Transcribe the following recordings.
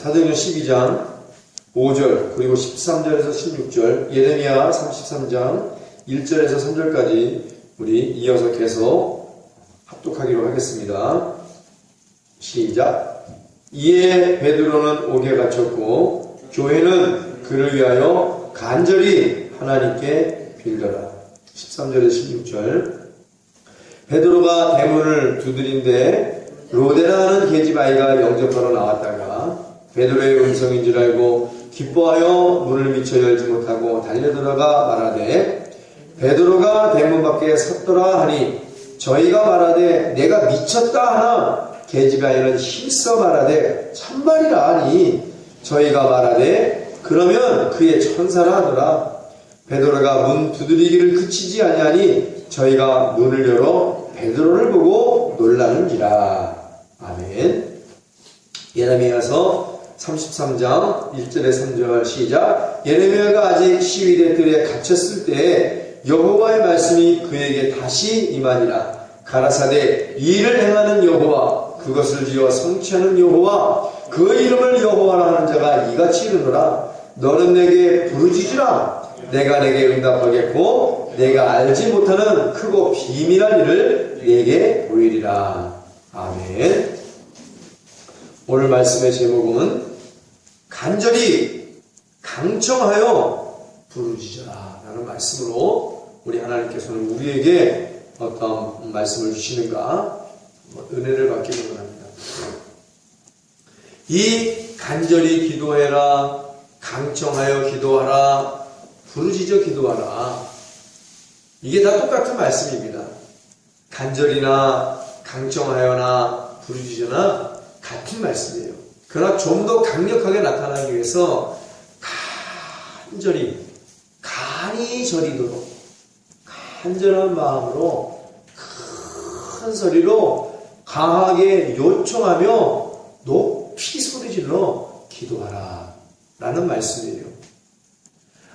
사도행전 12장 5절 그리고 13절에서 16절, 예레미야 33장 1절에서 3절까지 우리 이어서 계속 합독하기로 하겠습니다. 시작. 이에 베드로는 옥에 갇혔고 교회는 그를 위하여 간절히 하나님께 빌더라. 13절에서 16절. 베드로가 대문을 두드린데 로데나 하는 계집아이가 영접하러 나왔다가 베드로의 음성인 줄 알고 기뻐하여 문을 미쳐 열지 못하고 달려들어가 말하되, 베드로가 대문 밖에 섰더라 하니 저희가 말하되 내가 미쳤다 하나 계집아이는 힘써 말하되 참말이라 하니 저희가 말하되 그러면 그의 천사라 하더라. 베드로가 문 두드리기를 그치지 아니하니 저희가 문을 열어 베드로를 보고 놀라는지라. 아멘. 예레미야서 33장 1절에 3절 시작. 예레미야가 아직 시위대 뜰에 갇혔을 때에 여호와의 말씀이 그에게 다시 임하니라. 가라사대 이 일을 행하는 여호와, 그것을 지어 성취하는 여호와, 그 이름을 여호와라 하는 자가 이같이 이르노라. 너는 내게 부르짖으라. 내가 내게 응답하겠고 내가 알지 못하는 크고 비밀한 일을 내게 보이리라. 아멘. 오늘 말씀의 제목은 간절히 강청하여 부르짖어라 라는 말씀으로 우리 하나님께서는 우리에게 어떤 말씀을 주시는가 은혜를 받기를 원합니다. 이 간절히 기도해라, 강청하여 기도하라, 부르짖어 기도하라, 이게 다 똑같은 말씀입니다. 간절히나 강청하여나 부르짖어나 같은 말씀이에요. 그러나 좀 더 강력하게 나타나기 위해서 간이 저리도록 간절한 마음으로 큰 소리로 강하게 요청하며 높이 소리질러 기도하라 라는 말씀이에요.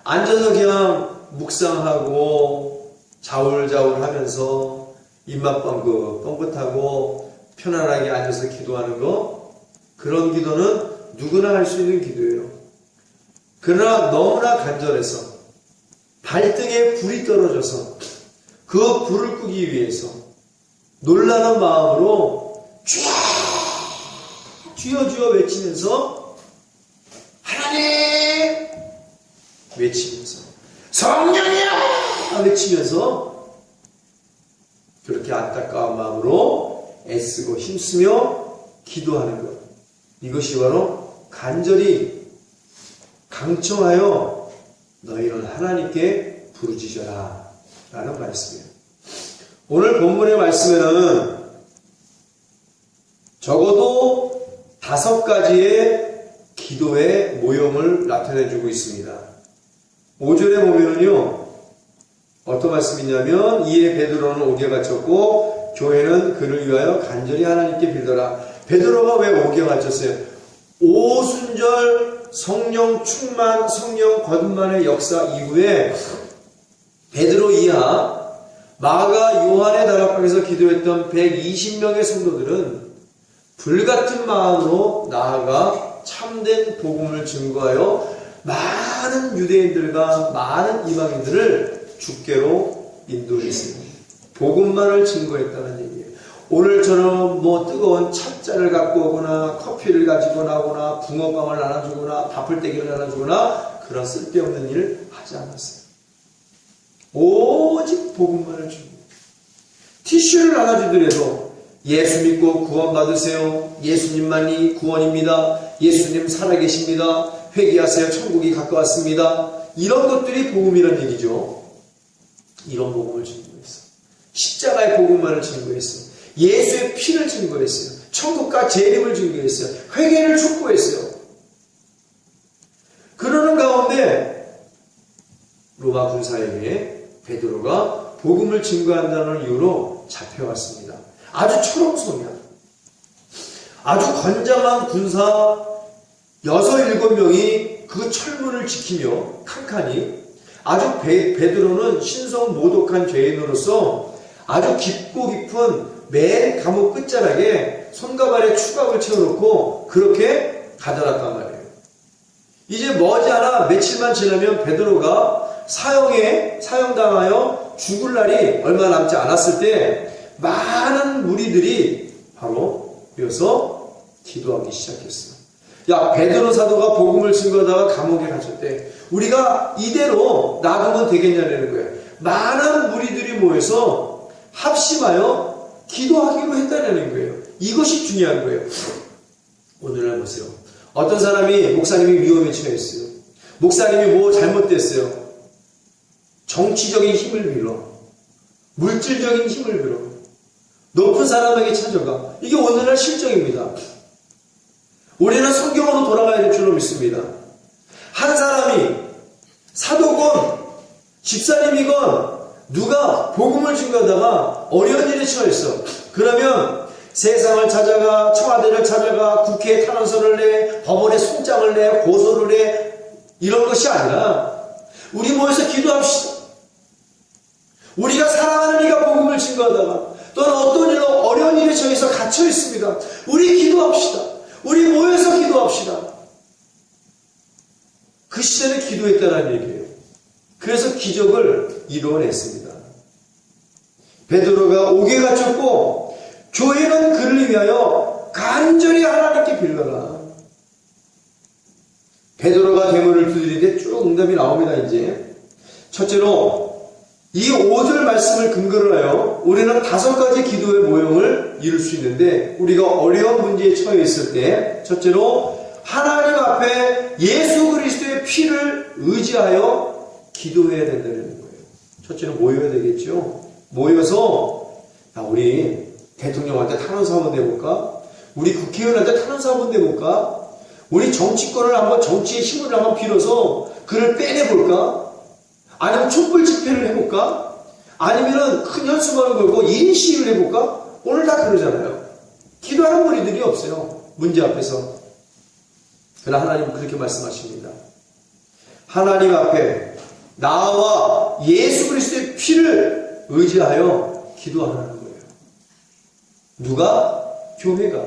앉아서 그냥 묵상하고 자울자울 하면서 입맛 뻥긋하고 편안하게 앉아서 기도하는 거, 그런 기도는 누구나 할 수 있는 기도예요. 그러나 너무나 간절해서 발등에 불이 떨어져서 그 불을 끄기 위해서 놀라는 마음으로 쥐어 외치면서 하나님 외치면서 성령이야 외치면서 그렇게 안타까운 마음으로 애쓰고 힘쓰며 기도하는 것, 이것이 바로 간절히 강청하여 너희는 하나님께 부르짖어라 라는 말씀이에요. 오늘 본문의 말씀에는 적어도 5가지의 기도의 모형을 나타내주고 있습니다. 5절에 보면은요, 어떤 말씀이냐면 이에 베드로는 옥에 갇혔고 교회는 그를 위하여 간절히 하나님께 빌더라. 베드로가 왜 옥에 갇혔어요? 오순절 성령 충만, 성령 거듭만의 역사 이후에 베드로 이하 마가 요한의 다락방에서 기도했던 120명의 성도들은 불같은 마음으로 나아가 참된 복음을 증거하여 많은 유대인들과 많은 이방인들을 주께로 인도했습니다. 복음만을 증거했다는 얘기예요. 오늘처럼 뜨거운 찻잔을 갖고 오거나 커피를 가지고 나오거나 붕어빵을 나눠주거나 밥풀떼기를 나눠주거나 그런 쓸데없는 일을 하지 않았어요. 오직 복음만을 줍니다. 티슈를 나눠주더라도 예수 믿고 구원받으세요. 예수님만이 구원입니다. 예수님 살아계십니다. 회개하세요. 천국이 가까웠습니다. 이런 것들이 복음이란 얘기죠. 이런 복음을 증거했어. 십자가의 복음만을 증거했어. 예수의 피를 증거했어요. 천국과 재림을 증거했어요. 회개를 촉구했어요. 그러는 가운데 로마 군사에게 베드로가 복음을 증거한다는 이유로 잡혀왔습니다. 아주 초롱소년, 아주 건장한 군사 6, 7명이 그 철문을 지키며 칸칸이, 아주 베드로는 신성 모독한 죄인으로서 아주 깊고 깊은 맨 감옥 끝자락에 손과 발에 추각을 채워놓고 그렇게 가둬놨단 말이에요. 이제 머지않아 며칠만 지나면 베드로가 사형당하여 죽을 날이 얼마 남지 않았을 때 많은 무리들이 바로 모여서 기도하기 시작했어요. 야, 베드로 사도가 복음을 증거하다가 감옥에 갇혔대. 우리가 이대로 놔두면 되겠냐는 거예요. 많은 무리들이 모여서 합심하여 기도하기로 했다는 거예요. 이것이 중요한 거예요. 오늘날 보세요. 어떤 사람이 목사님이 위험에 처했어요. 목사님이 뭐 잘못됐어요. 정치적인 힘을 빌어, 물질적인 힘을 빌어, 높은 사람에게 찾아가. 이게 오늘날 실정입니다. 우리는 성경으로 돌아가야 될 줄로 믿습니다. 한 사람이 사도건 집사님이건 누가 복음을 증거하다가 어려운 일에 처했어. 그러면 세상을 찾아가, 청와대를 찾아가, 국회에 탄원서를 내, 법원에 송장을 내, 고소를 해, 이런 것이 아니라 우리 모여서 기도합시다. 우리가 사랑하는 이가 복음을 증거하다가 또는 어떤 일로 어려운 일에 처해서 갇혀 있습니다. 우리 기도합시다. 우리 모여서 기도합시다. 그 시대는 기도했다는 얘기예요. 그래서 기적을 이루어냈습니다. 베드로가 옥에 갇혔고 교회는 그를 위하여 간절히 하나님께 빌러라. 베드로가 대문을 두드리는데 쭉 응답이 나옵니다. 이제 첫째로 이 5절 말씀을 근거로 하여 우리는 5가지 기도의 모형을 이룰 수 있는데, 우리가 어려운 문제에 처해 있을 때 첫째로 하나님 앞에 예수 그리스도의 피를 의지하여 기도해야 된다는 거예요. 첫째로 모여야 되겠죠. 모여서 우리 대통령한테 탄원서 한번 내볼까? 우리 국회의원한테 탄원서 한번 내볼까? 우리 정치권을 한번, 정치의 힘을 한번 빌어서 그를 빼내볼까? 아니면 촛불 집회를 해볼까? 아니면은 큰 현수막을 걸고 1인 시위를 해볼까? 오늘 다 그러잖아요. 기도하는 무리들이 없어요. 문제 앞에서. 그러나 하나님은 그렇게 말씀하십니다. 하나님 앞에 나와 예수 그리스도의 피를 의지하여 기도하라는 거예요. 누가? 교회가.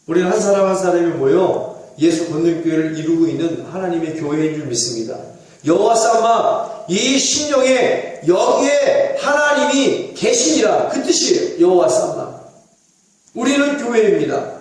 우리는 한 사람 한 사람이 모여 예수 권능교회를 이루고 있는 하나님의 교회인 줄 믿습니다. 여호와 사마 이 심령에 여기에 하나님이 계시니라, 그 뜻이에요. 여호와 사마. 우리는 교회입니다.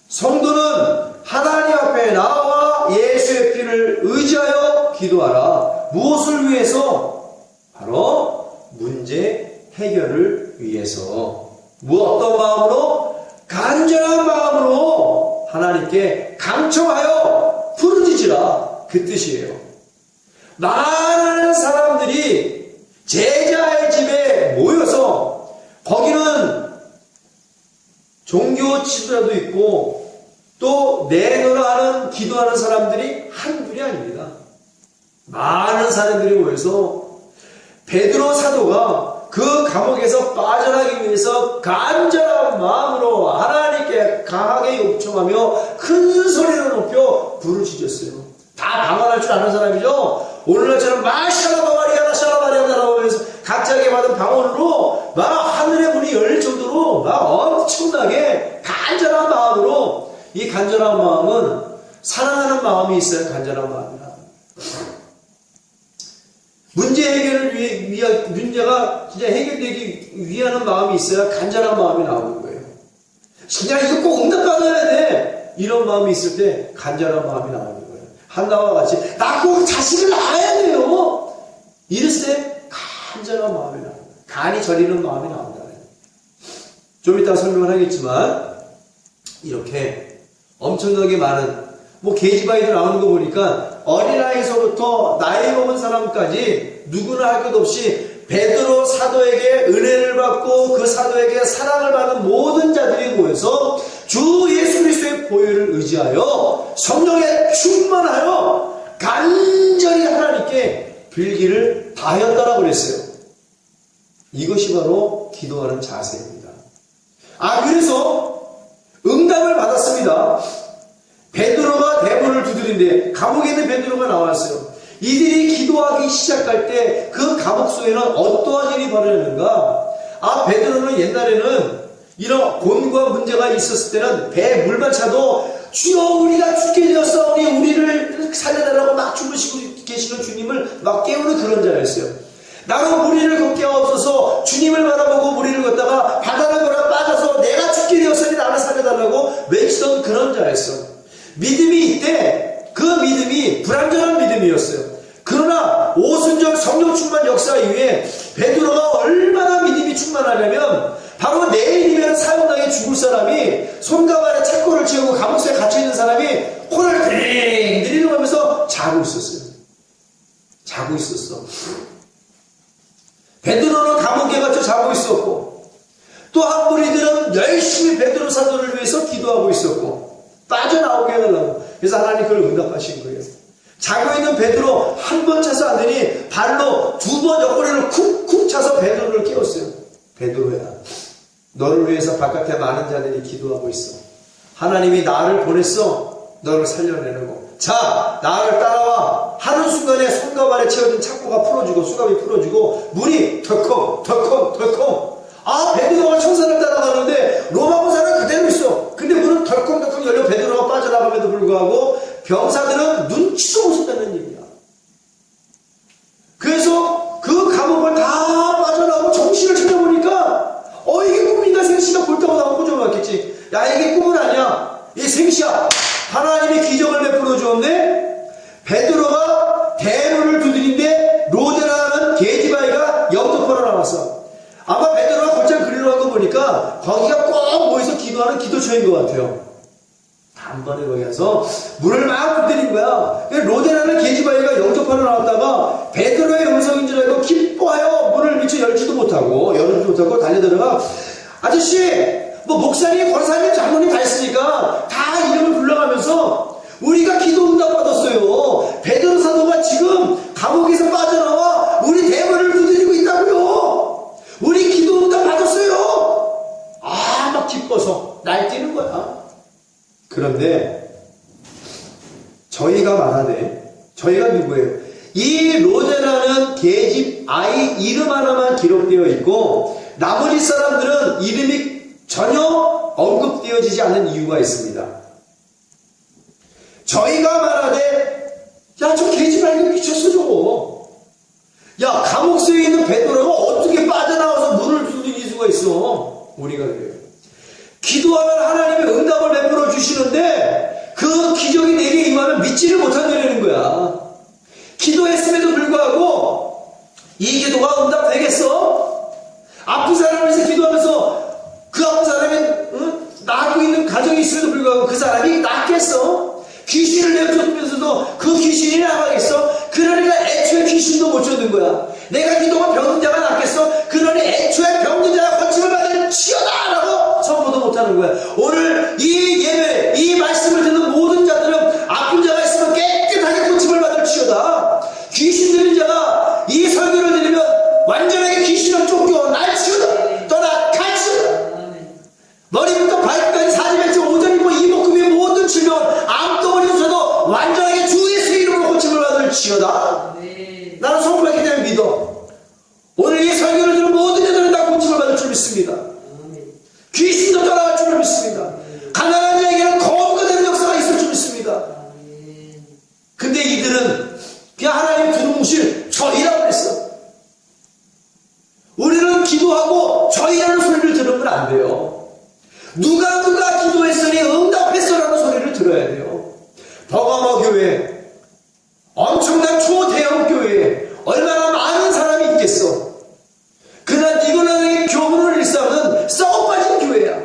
성도는 하나님 앞에 나와 예수의 피를 의지하여 기도하라. 무엇을 위해서? 바로 문제 해결을 위해서. 어떤 마음으로? 간절한 마음으로 하나님께 강청하여 부르짖으라, 그 뜻이에요. 많은 사람들이 제자의 집에 모여서, 거기는 종교 지도자도 있고 또 내노라하는 기도하는 사람들이 한둘이 아닙니다. 많은 사람들이 모여서 베드로 사도가 그 감옥에서 빠져나가기 위해서 간절한 마음으로 하나님께 강하게 요청하며 큰 소리로 높여 부르짖었어요. 다 방언할 줄 아는 사람이죠. 오늘날처럼 막 샬라바마리아나 샬라바리아나라고 하면서 각자에게 받은 방언으로 막 하늘의 문이 열릴 정도로 막 엄청나게 간절한 마음으로, 이 간절한 마음은 사랑하는 마음이 있어야 간절한 마음이다. 문제 해결을 위해 문제가 진짜 해결되기 위하는 마음이 있어야 간절한 마음이 나오는 거예요. 그냥 이거 꼭 응답받아야 돼, 이런 마음이 있을 때 간절한 마음이 나오는 거예요. 한나와 같이 나 꼭 자식을 낳아야 돼요, 이랬을 때 간절한 마음이 나와요. 간이 저리는 마음이 나온다. 좀 이따 설명을 하겠지만 이렇게 엄청나게 많은 계집아이들 나오는 거 보니까 어린아이에서부터 나이 먹은 사람까지 누구나 할 것 없이 베드로 사도에게 은혜를 받고 그 사도에게 사랑을 받은 모든 자들이 모여서 주 예수 그리스도의 보혈을 의지하여 성령에 충만하여 간절히 하나님께 빌기를 다하였다라고 그랬어요. 이것이 바로 기도하는 자세입니다. 그래서 응답을 받았습니다. 베드로가 대문을 두드린데 감옥에 있는 베드로가 나왔어요. 이들이 기도하기 시작할 때 그 감옥소에는 어떠한 일이 벌어졌는가? 베드로는 옛날에는 이런 곤과 문제가 있었을 때는 배에 물만 차도 주여 우리가 죽게 되었사오니 우리를 살려달라고 막 주무시고 계시는 주님을 막 깨우는 그런 자였어요. 나로 무리를 걷게 하옵소서. 주님을 바라보고 무리를 걷다가 바다를 걸어 빠져서 내가 죽게 되었으니 나를 살려달라고 외치던 그런 자였어. 믿음이 이때 그 믿음이 불완전한 믿음이었어요. 그러나 오순절 성령 충만 역사 이후에 베드로가 얼마나 믿음이 충만하냐면 바로 내일이면 사형당해 죽을 사람이 손과 발에 착고를 채우고 감옥소에 갇혀있는 사람이 코를 드리르 하면서 자고 있었어요. 자고 있었어. 베드로는 감옥에 갇혀 자고 있었고 또 한 무리들은 열심히 베드로 사도를 위해서 기도하고 있었고 빠져나오게 해달라고. 그래서 하나님 그걸 응답하신 거예요. 자고 있는 베드로 한 번 차서 안 되니 발로 두 번 옆구리를 쿡쿡 차서 베드로를 깨웠어요. 베드로야, 너를 위해서 바깥에 많은 자들이 기도하고 있어. 하나님이 나를 보냈어. 너를 살려내려고. 자, 나를 따라와. 하는 순간에 손과 발에 채워진 착고가 풀어지고 수갑이 풀어지고 물이 덜컹. 아, 베드로가 천사를 따라가는데 로마 군사는 그대로 있어. 근데 문은 덜컹 열려 베드로가 빠져나감에도 불구하고 병사들은 눈치도 못했다는 얘기야. 그래서 그 감옥을 다 빠져나오고 정신을 찾아보니까 이게 꿈인가 생시가 볼따고 나오고 좀 왔겠지. 야, 이게 꿈은 아니야. 이게 생시야. 하나님이 기적을 베풀어 주었네. 베드로가 대문을 두드린데 로데라는 계집아이가 영접하러 나왔어. 아마 베드로가 곧장 그리러 간 거 보니까 거기가 꼭 모여서 기도하는 기도처인 것 같아요. 단번에 거기 가서 문을 막 두드린 거야. 로데라는 계집아이가 영접하러 나왔다가 베드로의 음성인 줄 알고 기뻐하여 문을 미처 열지도 못하고 달려들어가 아저씨, 뭐 목사님, 권사님, 장로님 다 있으니까 다 이름을 불러가면서 우리가 기도 응답 받았어요. 베드로 사도가 지금 감옥에서 빠져나와 우리 대문을 두드리고 있다고요. 우리 기도 응답 받았어요. 막 기뻐서 날뛰는 거야. 그런데 저희가 말하되, 저희가 누구예요? 이 로데라는 계집 아이 이름 하나만 기록되어 있고 나머지 사람들은 이름이 전혀 언급되어지지 않는 이유가 있습니다. 저희가 말하되, 야, 저 계집아이가 미쳤어 저거. 야, 감옥소에 있는 베드로가 어떻게 빠져나와서 문을 두드릴 수가 있어. 우리가 그래요. 기도하면 하나님의 응답을 베풀어 주시는데 그 기적이 내게 임하면 믿지를 못한다는 거야. 기도했음에도 불구하고 이 기도가 응답되겠어? 아픈 사람을 위해서 기도하면서 그 아픈 사람이 나고 있는 가정이 있음에도 불구하고 그 사람이 낫겠어? 귀신을 내쫓으면서도 그 귀신이 나가겠어? 그러니까 애초에 귀신도 못 쫓는 거야. 내가 기도가 병든 자가 낫겠어? 그러니 애초에 병든 자가 고침을 받을 치여다! 라고 선포도 못하는 거야. 오늘 이 예배, 이 말씀을 듣는 모든 자들은 아픈 자가 있으면 깨끗하게 고침을 받을 치여다. 귀신 들린 자가 이 설교를 들으면 완전하게 귀신을 쫓겨 날 치여다. 떠나 갈 치여다. 머리부터 발끝까지 40일째 오전이고 이목구비의 모든 질병 암덩어리조차도 완전하게 주 예수의 이름으로 고침을 받을 치여다. 나는 선포하기 때문에 믿어. 오늘 이 설교를 들은 모든 자들은 다 고침을 받을 줄 믿습니다. 귀신도 떠나갈 줄 믿습니다. 가난한 자에게는 거부가 되는 역사가 있을 줄 믿습니다. 근데 이들은 그냥 하나님 두루뭉실 저희라고 했어. 우리는 기도하고 저희라는 소리를 들으면 안 돼요. 누가 기도했으니 응답했어라는 소리를 들어야 돼요. 버가모 교회, 엄청난 초대형 교회에 얼마나 많은 사람이 있겠어. 그러나 니고라의 교문을 일삼는 썩어빠진 교회야.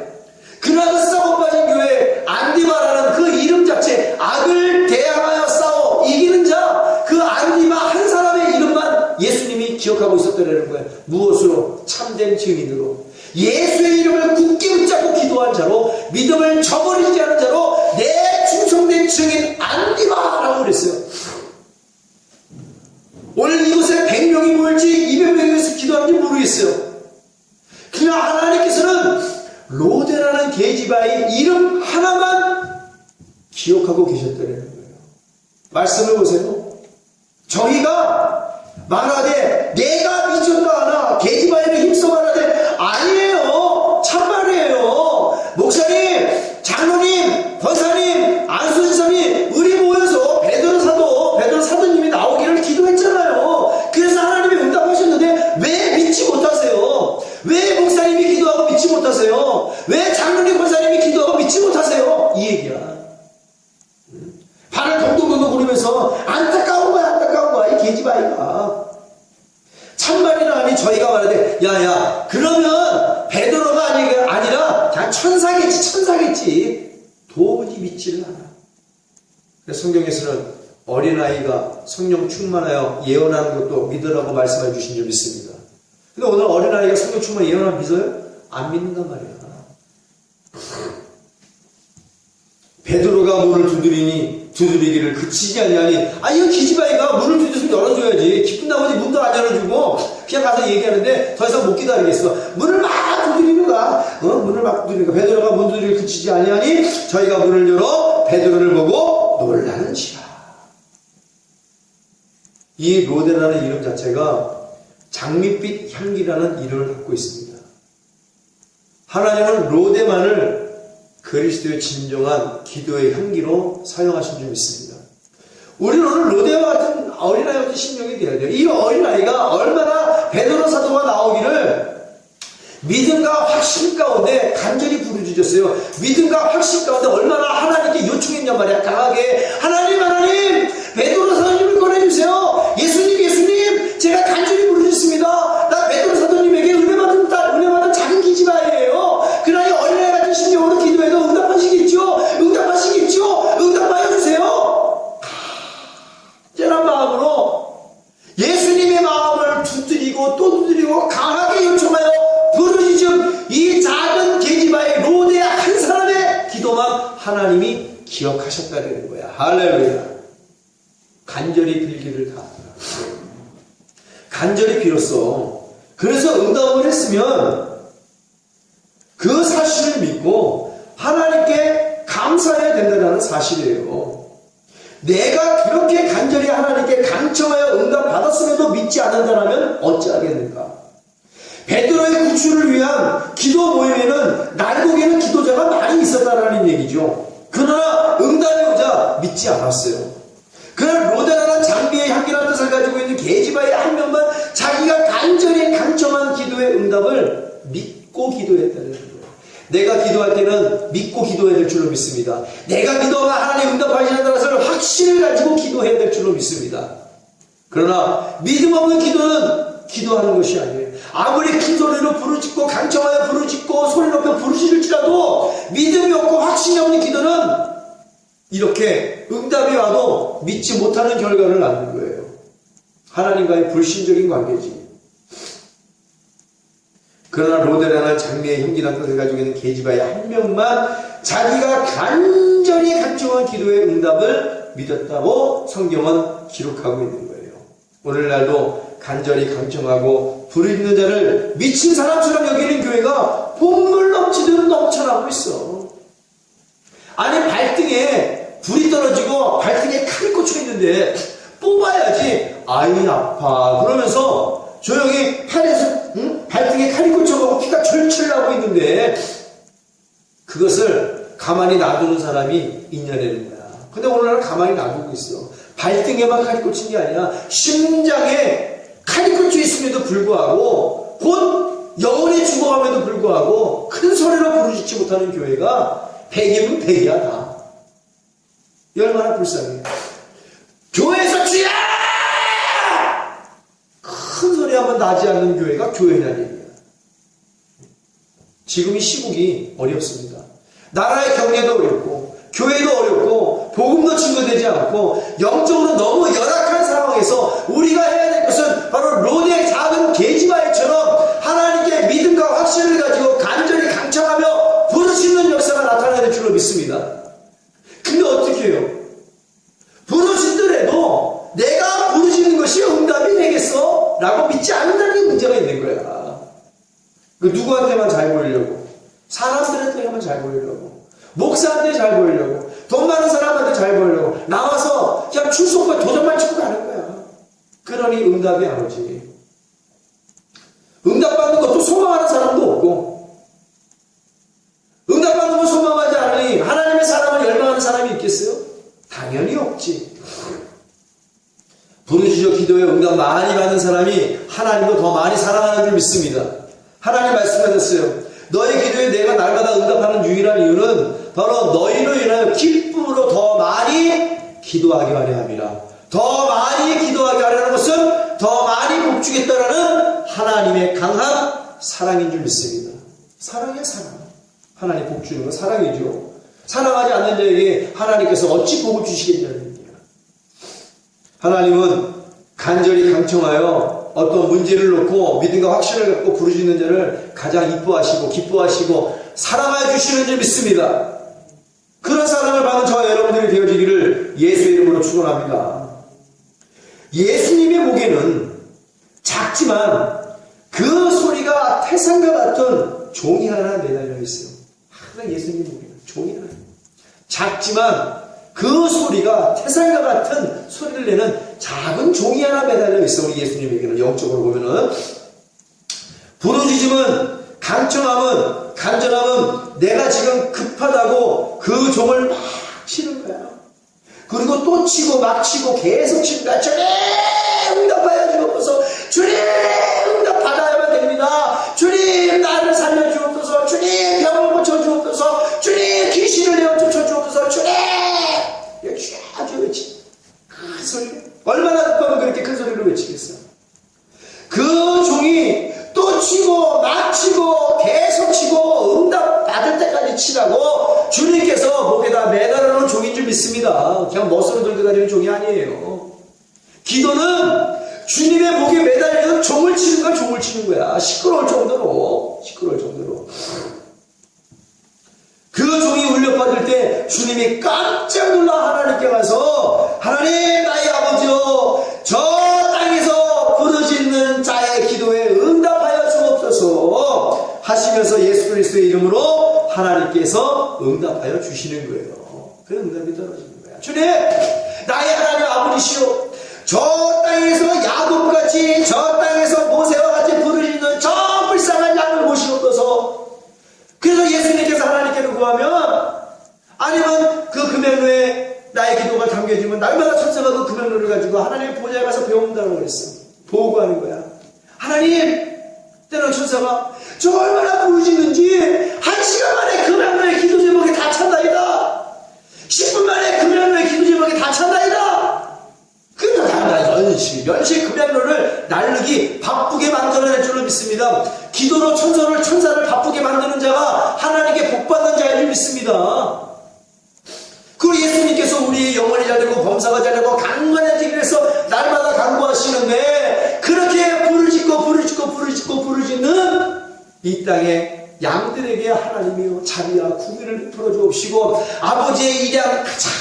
그러나 그 썩어빠진 교회 안디바라는 그 이름 자체, 악을 대항하여 싸워 이기는 자, 그 안디바 한 사람의 이름만 예수님이 기억하고 있었다는 거예요. 무엇으로? 참된 증인으로. 예수의 이름을 굳게 붙잡고 기도한 자로, 믿음을 저버리지 않은 자로, 내 충성된 증인 안디바라고 그랬어요. 오늘 이곳에 100명이 모일지 200명에서 기도하는지 모르겠어요. 그냥 하나님께서는 로데라는 계집아이 이름 하나만 기억하고 계셨다는 거예요. 말씀을 보세요. 저희가 말하되 내가 미쳤다 하나 계집아이를 힘써 말하되 아니에요. 참말이에요. 목사님, 장로님, 권사님, 하겠지. 도무지 믿지를 않아. 그래서 성경에서는 어린아이가 성령 충만하여 예언하는 것도 믿으라고 말씀해 주신 줄 믿습니다. 근데 오늘 어린아이가 성령 충만 예언하면 믿어요? 안 믿는단 말이야. 베드로가 문을 두드리기를 그치지 아니하니, 이거 기집아이가 문을 두드리면 열어줘야지. 기쁜 나머지 문도 안 열어주고 그냥 가서 얘기하는데 더 이상 못 기다리겠어. 문을 막 두드리는가? 문을 막 두드리는가? 베드로가 문 두드리기를 그치지 아니하니 저희가 문을 열어 베드로를 보고 놀라는지라. 이 로데라는 이름 자체가 장밋빛 향기라는 이름을 갖고 있습니다. 하나님은 로데만을 그리스도의 진정한 기도의 향기로 사용하신 줄 믿습니다. 우리는 오늘 로데와 같은 어린아이 같은 심령이 되어야 돼요. 이 어린아이가 얼마나 베드로 사도가 나오기를 믿음과 확신 가운데 간절히 부르짖었어요. 믿음과 확신 가운데 얼마나 하나님께 요청했냔 말이야. 강하게 하나님 베드로 사도님을 꺼내주세요. 예수님 제가 간절히 부르짖습니다. 나 베드로 사도님에게 은혜 받은 작은 기집아이예요. 그러나 이 어린아이 같은 심령으로 기도해도 응답하시겠죠. 응답하여 주세요. 짠한 마음으로 예수님의 마음을 두드리고 또 두드리고 강하게 요청하여 부르짖은 이 작은 계집아이 로데 한 사람의 기도만 하나님이 기억하셨다 되는 거야. 할렐루야. 간절히 빌기를 다 간절히 빌었어. 그래서 응답을 했으면 그 사실을 믿고 하나님께 감사해야 된다는 사실이에요. 내가 그렇게 간절히 하나님께 강청하여 응답받았음에도 믿지 않는다면 어찌하겠는가? 베드로의 구출을 위한 기도 모임에는 날고기는 기도자가 많이 있었다라는 얘기죠. 그러나 응답이 오자 믿지 않았어요. 그러나 로데라는 장비의 향기라는 뜻을 가지고 있는 계집아이 한 명만 자기가 간절히 강청한 기도의 응답을 믿고 기도했다는 거예요. 내가 기도할 때는 믿고 기도해야 될 줄로 믿습니다. 내가 기도하면 하나님 응답하시는 것을 확신을 가지고 기도해야 될 줄로 믿습니다. 그러나 믿음 없는 기도는 기도하는 것이 아니에요. 아무리 큰 소리로 부르짖고 강청하여 부르짖고 소리 높여 부르짖을지라도 믿음이 없고 확신이 없는 기도는 이렇게 응답이 와도 믿지 못하는 결과를 낳는 거예요. 하나님과의 불신적인 관계지. 그러나 로데라는 장미의 향기라는 뜻을 가지고 있는 계집아이 한 명만 자기가 간절히 간청한 기도의 응답을 믿었다고 성경은 기록하고 있는 거예요. 오늘날도 간절히 강청하고 부르짖는 자를 미친 사람처럼 여기는 교회가 본물 넘치듯 넘쳐나고 있어. 아니 발등에 불이 떨어지고 발등에 칼이 꽂혀 있는데 뽑아야지. 아이 아파 그러면서 조용히 발등에 칼이 꽂혀가고 피가 철철 나고 있는데 그것을 가만히 놔두는 사람이 있냐는 거야. 근데 오늘날은 가만히 놔두고 있어. 발등에만 칼이 꽂힌 게 아니라 심장에 칼이 꽂혀 있음에도 불구하고 곧 영혼이 죽어감에도 불구하고 큰 소리로 부르짖지 못하는 교회가 100이면 100이야 다. 얼마나 불쌍해. 교회에서 주야! 큰 소리 한번 나지 않는 교회가 교회냐는 얘기야. 지금 이 시국이 어렵습니다. 나라의 경제도 어렵고 교회도 어렵고 복음도 증거되지 않고 영적으로 너무 열악한 상황에서 우리가 해야 될 것은 바로 로데의 작은 계집아이처럼 하나님께 믿음과 확신을 가지고 간절히 강청하며 부르짖는 역사가 나타나야 될 줄로 믿습니다. 근데 어떻게 해요? 부르짖더라도 내가 부르짖는 것이 응답이 되겠어? 라고 믿지 않는다는 게 문제가 있는 거야. 누구한테만 잘 보이려고, 사람들한테만 잘 보이려고, 목사한테 잘 보이려고, 돈 많은 사람한테 잘 보이려고 나와서 그냥 출석과 도전만 치고 가는 거야. 그러니 응답이 안 오지. 응답받는 것도 소망하는 사람도 없고, 응답받는 걸 소망하지 않으니 하나님의 사랑을 열망하는 사람이 있겠어요? 당연히 없지. 부르짖어 기도에 응답 많이 받는 사람이 하나님도 더 많이 사랑하는 줄 믿습니다. 하나님 말씀하셨어요. 너의 기도에 내가 날마다 응답하는 유일한 이유는 바로 너희로 인하여 기쁨으로 더 많이 기도하게 하려 함이라. 더 많이 기도하게 하려는 것은 더 많이 복주겠다라는 하나님의 강한 사랑인 줄 믿습니다. 사랑이야 사랑. 하나님 복 주는 건 사랑이죠. 사랑하지 않는 자에게 하나님께서 어찌 복을 주시겠냐는 얘기야. 하나님은 간절히 강청하여 어떤 문제를 놓고 믿음과 확신을 갖고 부르짖는 자를 가장 이뻐하시고 기뻐하시고 사랑하여 주시는 줄 믿습니다. 그런 사랑을 받는 저와 여러분들이 되어지기를 예수의 이름으로 축원합니다. 예수님의 목에는 작지만 그 소리가 태산과 같은 종이 하나 매달려 있어요. 항상 예수님의 목에는 종이 하나. 작지만 그 소리가 태산과 같은 소리를 내는 작은 종이 하나 매달려 있어. 우리 예수님에게는 영적으로 보면은 부르짖음은, 강청함은, 간절함은 내가 지금 급하다고 그 종을 막 치는 거야. 그리고 또 치고 막 치고 계속 치는 거야. 주님 응답하여 주옵소서. 주님 응답 받아야만 됩니다. 주님 나를 살려 주옵소서. 주님 병을 고쳐 주옵소서. 주님 귀신을 내어 쫓아 주옵소서. 주님 아주 외치. 큰 소리. 얼마나 급하면 그렇게 큰 소리로 외치겠어. 그 종이 또 치고 막 치고 계속 치고 응답 받을 때까지 치라고 주님께서 목에다 매달아 놓은 종인 줄 믿습니다. 그냥 멋으로 들고 다니는 종이 아니에요. 기도는 주님의 목에 매달리는 종을 치는 걸 종을 치는 거야. 시끄러울 정도로. 그 종이 울려 퍼질 때 주님이 깜짝 놀라 하나님께 가서 하나님 나의 아버지여 저 땅에서 부르짖는 자의 기도에 응답하여 주옵소서 하시면서 예수 그리스도의 이름으로 하나님께서 응답하여 주시는 거예요. 그 응답이 떨어지는 거야. 주님 나의 하나님 아버지시오 저 땅에서 야곱같이 저 땅에서 모세와 같이 부르짖는 저 불쌍한 양을 모시옵소서. 그래서 예수님께서 하나님께로 구하면 아니면 그 금연로에 나의 기도가 담겨지면 날마다 천사가 그 금연로를 가지고 하나님의 보좌에 가서 배운다고 그랬어. 보고하는 거야. 하나님 때는 천사가 저 얼마나 부르짖는지 1시간 만에 금연로의 기도 제목이 다 찬다이다. 10분 만에 금연로의 기도 제목이 다 찬다이다. 그러니까 다 연시 금연로를 날르기 바쁘게 만들어낼 줄로 믿습니다. 기도로 천사를 바쁘게 만드는 자가 하나님께 복받는 자인 줄 믿습니다. 그리고 예수님께서 우리의 영혼이 잘되고 범사가 잘되고 강건해지기 위해서 날마다 간구하시는데 그렇게 부르짖는 이 땅에 양들에게 하나님이여 자비와 구비를 베풀어 주옵시고 아버지의 일양 가장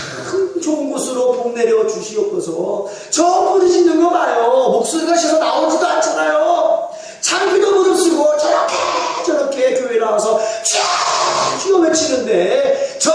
좋은 곳으로 복 내려 주시옵소서. 저 부르짖는 거 봐요. 목소리가 셔서 나오지도 않잖아요. 장기도 무릅쓰고 저렇게 교회 나와서 쥐어 외치는데 저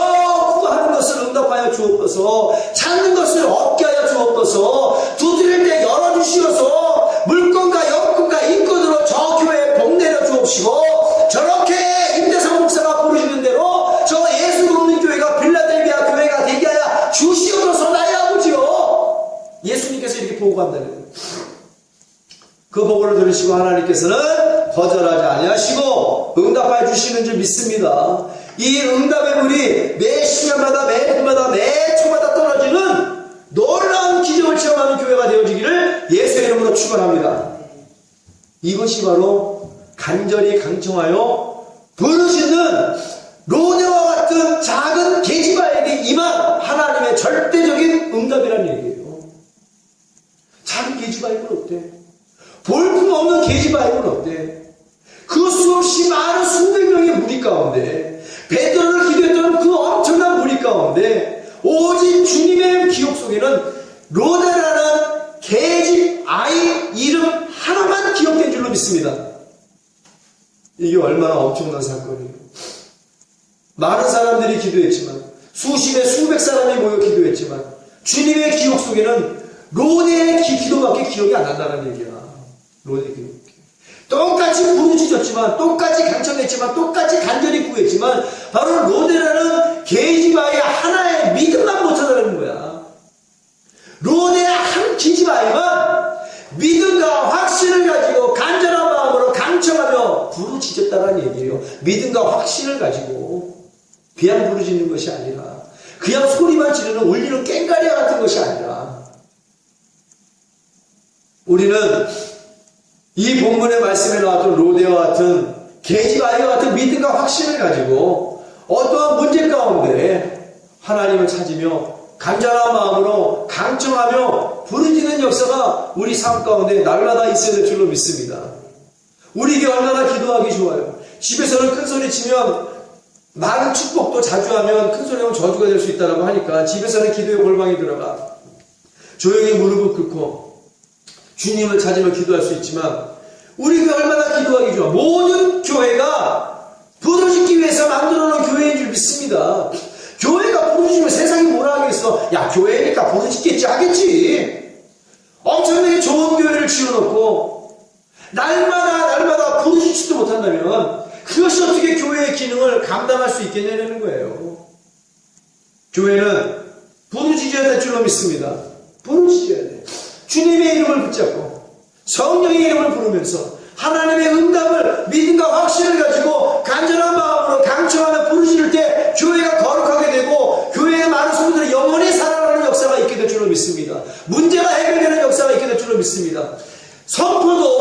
구하는 것을 응답하여 주옵소서. 찾는 것을 얻게 하여 주옵소서. 두드릴 때 열어주시어서 물건과 영권과 인권으로 저 교회에 복 내려 주옵시고 저렇게 임대상 목사가 부르시는 대로 저 예수 믿는 교회가 빌라델비아 교회가 되게 하여 주시옵소서. 나의 아버지요. 예수님께서 이렇게 보고한다는 거예요. 그 보고를 들으시고 하나님께서는 거절하지 아니하시고 응답하여 주시는 줄 믿습니다. 이 응답의 물이 매 시간마다 매 분마다 매 초마다 떨어지는 놀라운 기적을 체험하는 교회가 되어지기를 예수의 이름으로 축원합니다. 이것이 바로 간절히 강청하여 부르짖는 로데와 같은 작은 계집아에게 임한 하나님의 절대적인 응답이라는 얘기예요. 작은 계집아이면 어때? 볼품없는 계집아이면 어때? 그 수없이 많은 수백 명의 무리 가운데 베드로를 기도했던 그 엄청난 무리 가운데 오직 주님의 기억 속에는 로데라는 계집 아이 이름 하나만 기억된 줄로 믿습니다. 이게 얼마나 엄청난 사건이에요. 많은 사람들이 기도했지만 수십에 수백 사람이 모여 기도했지만 주님의 기억 속에는 로데의 기도밖에 기억이 안 난다는 얘기야. 로데 기도. 똑같이 부르짖었지만 똑같이 강청했지만 똑같이 간절히 구했지만 바로 로데라는 계집아이 하나의 믿음만 못하다는 거야. 로데의 한 계집아이만 믿음과 확신을 가지고 간절한 마음으로 강청하며 부르짖었다는 얘기예요. 믿음과 확신을 가지고 그냥 부르짖는 것이 아니라 그냥 소리만 지르는 울리는 꽹과리와 같은 것이 아니라 우리는 이 본문의 말씀에 나왔던 로데와 같은 계집아이와 같은 믿음과 확신을 가지고 어떠한 문제 가운데 하나님을 찾으며 간절한 마음으로 강청하며 부르짖는 역사가 우리 삶 가운데 날마다 있어야 될 줄로 믿습니다. 우리에게 얼마나 기도하기 좋아요. 집에서는 큰 소리 치면 많은 축복도 자주 하면 큰 소리 하면 저주가 될 수 있다고 하니까 집에서는 기도의 골방에 들어가 조용히 무릎을 꿇고 주님을 찾으며 기도할 수 있지만 우리에게 얼마나 기도하기 좋아. 모든 교회가 부르짖기 위해서 만들어 놓은 교회인 줄 믿습니다. 교회가 부르짖으면 세상이 뭐라 하겠어. 야, 교회니까 부르짖겠지 하겠지. 엄청나게 좋은 교회를 지어놓고 날마다 부르짖지도 못한다면 그것이 어떻게 교회의 기능을 감당할 수 있겠냐는 거예요. 교회는 부르짖어야 될 줄로 믿습니다. 부르짖어야 돼. 주님의 이름을 붙잡고 성령의 이름을 부르면서 하나님의 응답을 믿음과 확신을 가지고 간절한 마음으로 강청하며 부르짖을 때 교회가 거룩하게 되고 교회의 많은 성도들이 영원히 살아나는 역사가 있게 될 줄로 믿습니다. 문제가 해결되는 역사가 있게 될 줄로 믿습니다. 선포도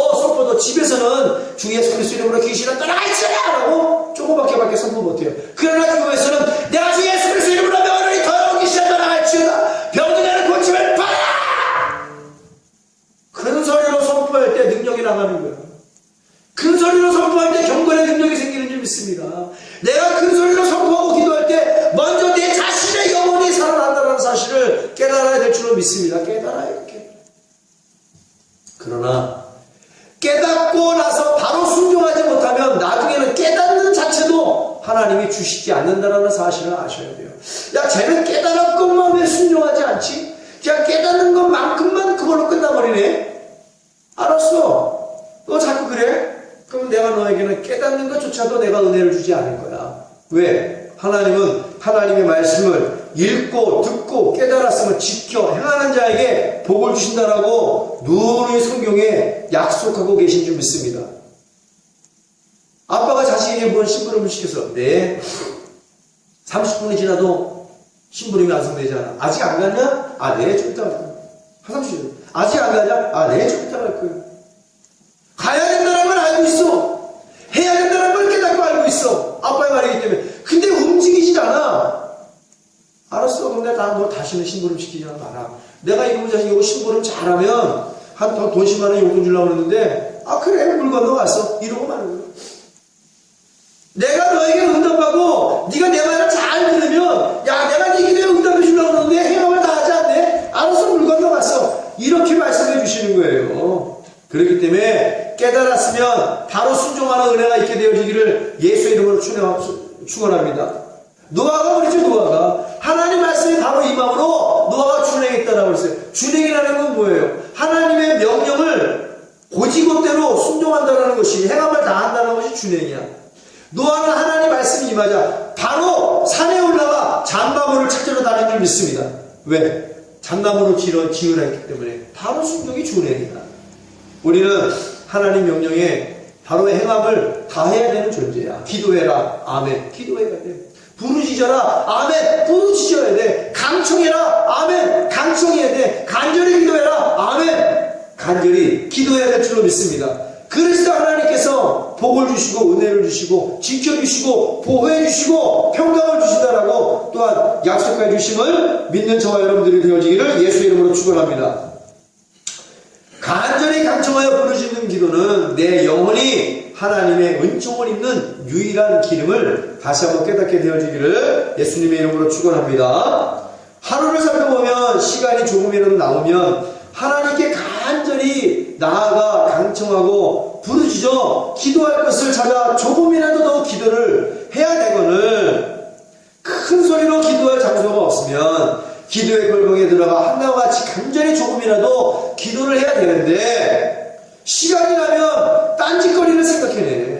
집에서는 주 예수 그리스도 이름으로 귀신은 떠나가시라 라고 조금밖에 선포 못해요. 그러나 교회에서는 내가 주 예수 그리스도 이름으로 명하노니 더러운 귀신은 떠나갈지어다. 병든 자는 고침을 받아. 큰 소리로 선포할 때 능력이 나가는 거예요. 큰 소리로 선포할 때 경건의 능력이 생기는 줄 믿습니다. 내가 큰 소리로 선포하고 기도할 때 먼저 내 자신의 영혼이 살아난다는 사실을 깨달아야 될 줄로 믿습니다. 깨달아야 돼. 그러나 깨닫고 나서 바로 순종하지 못하면 나중에는 깨닫는 자체도 하나님이 주시지 않는다는 사실을 아셔야 돼요. 야, 쟤는 깨달았건만 왜 순종하지 않지? 그냥 깨닫는 것만큼만 그걸로 끝나버리네. 알았어. 너 자꾸 그래? 그럼 내가 너에게는 깨닫는 것조차도 내가 은혜를 주지 않을 거야. 왜? 하나님은 하나님의 말씀을 읽고 듣고 깨달았으면 지켜 행하는 자에게 복을 주신다라고 누누이 성경에 약속하고 계신 줄 믿습니다. 아빠가 자식에게 뭔 심부름을 시켜서 네 30분이 지나도 심부름이 완성되잖아. 아직 안 갔냐? 아, 네, 좀 이따 갈 거야. 화장실 아직 안 가냐? 아, 네, 좀 이따 갈 거야. 가야 된다는 걸 알고 있어. 해야 된다는 걸 깨닫고 알고 있어. 아빠의 말이기 때문에. 근데 움직이질 않아. 알았어. 그럼 내가 너 다시는 심부름 시키지 마라. 내가 이놈의 자식이고 심부름 잘하면 한 돈 10만 원 용돈 주려고 그랬는데 아, 그래, 물 건너갔어. 이러고 마는 거야. 내가 너에게 응답하고 네가 내 말을 잘 들으면 야, 내가 네 기도에 응답해 주려고 그러는데 행함을 다 하지 않네. 알았어, 물 건너갔어. 이렇게 말씀해 주시는 거예요. 그렇기 때문에 깨달았으면 바로 순종하는 은혜가 있게 되어지기를 예수의 이름으로 축원합니다. 노아가 그랬죠. 노아가 하나님 말씀이 바로 이 마음으로 노아가 준행했다라고 했어요. 준행이라는 건 뭐예요? 하나님의 명령을 고지고대로 순종한다는 것이, 행함을 다한다는 것이 준행이야. 노아는 하나님 말씀이 임하자 바로 산에 올라가 잣나무를 찾으러 다닌 줄 믿습니다. 왜? 잣나무로 지으라 했기 때문에. 바로 순종이 준행이다. 우리는 하나님 명령에 바로 행함을 다해야 되는 존재야. 기도해라. 아멘. 기도해야 돼. 부르짖어라. 아멘. 부르짖어야 돼. 강청해라. 아멘. 강청해야 돼. 간절히 기도해라. 아멘. 간절히 기도해야 될 줄로 믿습니다. 그래서 하나님께서 복을 주시고 은혜를 주시고 지켜주시고 보호해주시고 평강을 주신다라고 또한 약속해 주심을 믿는 저와 여러분들이 되어지기를 예수의 이름으로 축원합니다. 간절히 강청하여 부르짖는 기도는 내 영혼이 하나님의 은총을 입는 유일한 기름을 다시 한번 깨닫게 되어지기를 예수님의 이름으로 축원합니다. 하루를 살펴보면 시간이 조금이라도 나오면 하나님께 간절히 나아가 강청하고 부르짖어 기도할 것을 찾아 조금이라도 더 기도를 해야 되거늘 큰 소리로 기도할 장소가 없으면 기도의 골방에 들어가 한나와 같이 간절히 조금이라도 기도를 해야 되는데 시간이 나면 딴짓거리를 생각해내.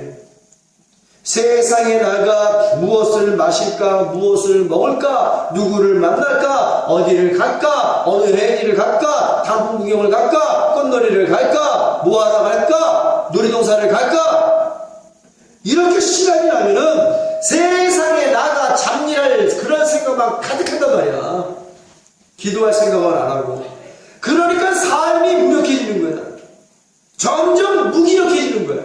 세상에 나가 무엇을 마실까, 무엇을 먹을까, 누구를 만날까, 어디를 갈까, 어느 회의를 갈까, 단풍 구경을 갈까, 꽃놀이를 갈까, 뭐하러 갈까, 놀이동산을 갈까. 이렇게 시간이 나면은 세상에 나가 잡일할 그런 생각만 가득한단 말이야. 기도할 생각을 안 하고. 그러니까 삶이 무력해지는 거야. 점점 무기력해지는 거야.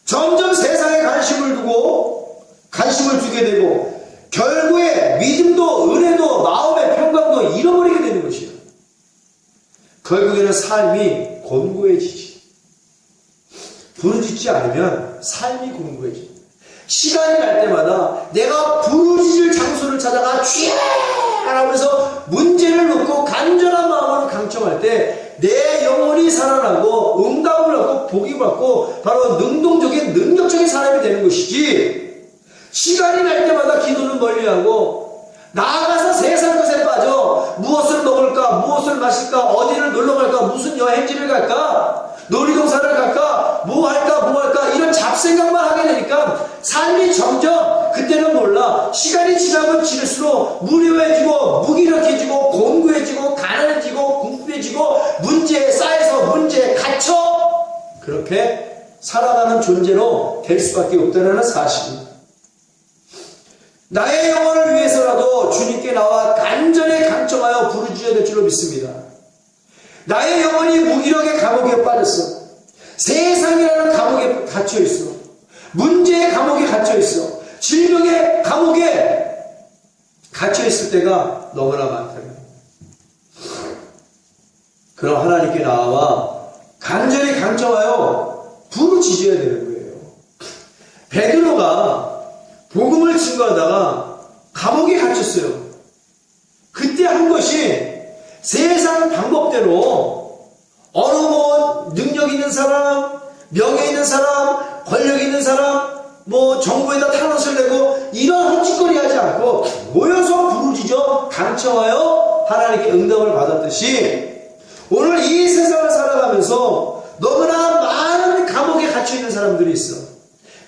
점점 세상에 관심을 두고 관심을 두게 되고 결국에 믿음도 은혜도 마음의 평강도 잃어버리게 되는 것이에요. 결국에는 삶이 곤고해지지. 부르짖지 않으면 삶이 곤고해지. 시간이 날 때마다 내가 부르짖을 장소를 찾아가 주여 하면서 문제를 놓고 간절한 마음으로 강청할 때 내 영혼이 살아나고 응답을 얻고 복이 받고 바로 능동적인 능력적인 사람이 되는 것이지, 시간이 날 때마다 기도는 멀리하고 나아가서 세상 것에 빠져 무엇을 먹을까, 무엇을 마실까, 어디를 놀러 갈까, 무슨 여행지를 갈까, 놀이동산을 갈까, 뭐 할까 이런 잡생각만 하게 되니까 삶이 점점, 그때는 몰라, 시간이 지나면 지날수록 무료해지고 무기력해지고 곤고해지고 가난해지고 궁핍해지고 문제에 쌓여서 문제에 갇혀 그렇게 살아가는 존재로 될 수밖에 없다는 사실입니다. 나의 영혼을 위해서라도 주님께 나와 간절히 강청하여 부르짖어야 될 줄로 믿습니다. 나의 영혼이 무기력의 감옥에 빠졌어. 세상이라는 감옥에 갇혀있어. 문제의 감옥에 갇혀있어. 질병의 감옥에 갇혀있을 때가 너무나 많다. 그럼 하나님께 나와 간절히 강청하여 부르짖어야 되는 거예요. 베드로가 복음을 증거하다가 감옥에 갇혔어요. 그때 한 것이 세상 방법대로 어느 뭐 능력 있는 사람, 명예 있는 사람, 권력 있는 사람, 뭐 정부에다 탄원서를 내고 이런 헛짓거리 하지 않고 모여서 부르짖어 강청하여 하나님께 응답을 받았듯이, 오늘 이 세상을 살아가면서 너무나 많은 감옥에 갇혀있는 사람들이 있어.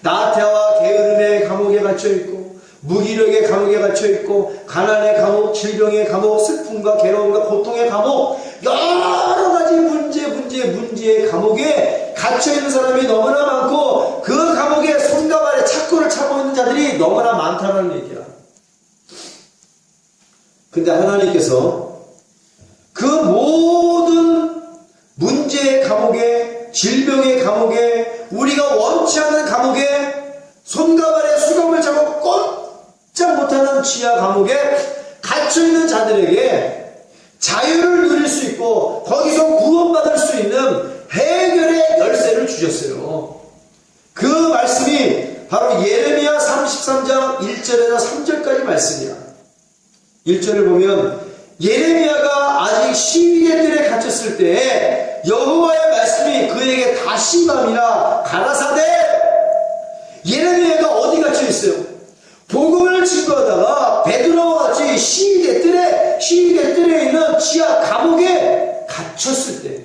나태와 게으름의 감옥에 갇혀있고, 무기력의 감옥에 갇혀있고, 가난의 감옥, 질병의 감옥, 슬픔과 괴로움과 고통의 감옥, 여러 가지 문제의 감옥에 갇혀있는 사람이 너무나 많고, 그 감옥에 손과 발에 착고를 차고 있는 자들이 너무나 많다는 얘기야. 근데 하나님께서 그 모든 문제의 감옥에, 질병의 감옥에, 우리가 원치 않는 감옥에, 손과 발에 수갑을 차고 꼼짝 못하는 지하 감옥에 갇혀있는 자들에게 자유를 누릴 수 있고 거기서 구원받을 수 있는 해결의 열쇠를 주셨어요. 그 말씀이 바로 예레미야 33장 1절에서 3절까지 말씀이야. 1절을 보면 예레미야가 아직 시위의 뜰에 갇혔을 때에 여호와의 말씀이 그에게 다시 말이라 가라사대, 예레미야가 어디 갇혀 있어요? 복음을 증거하다가 베드로와 같이 시위의 뜰에 있는 지하 감옥에 갇혔을 때,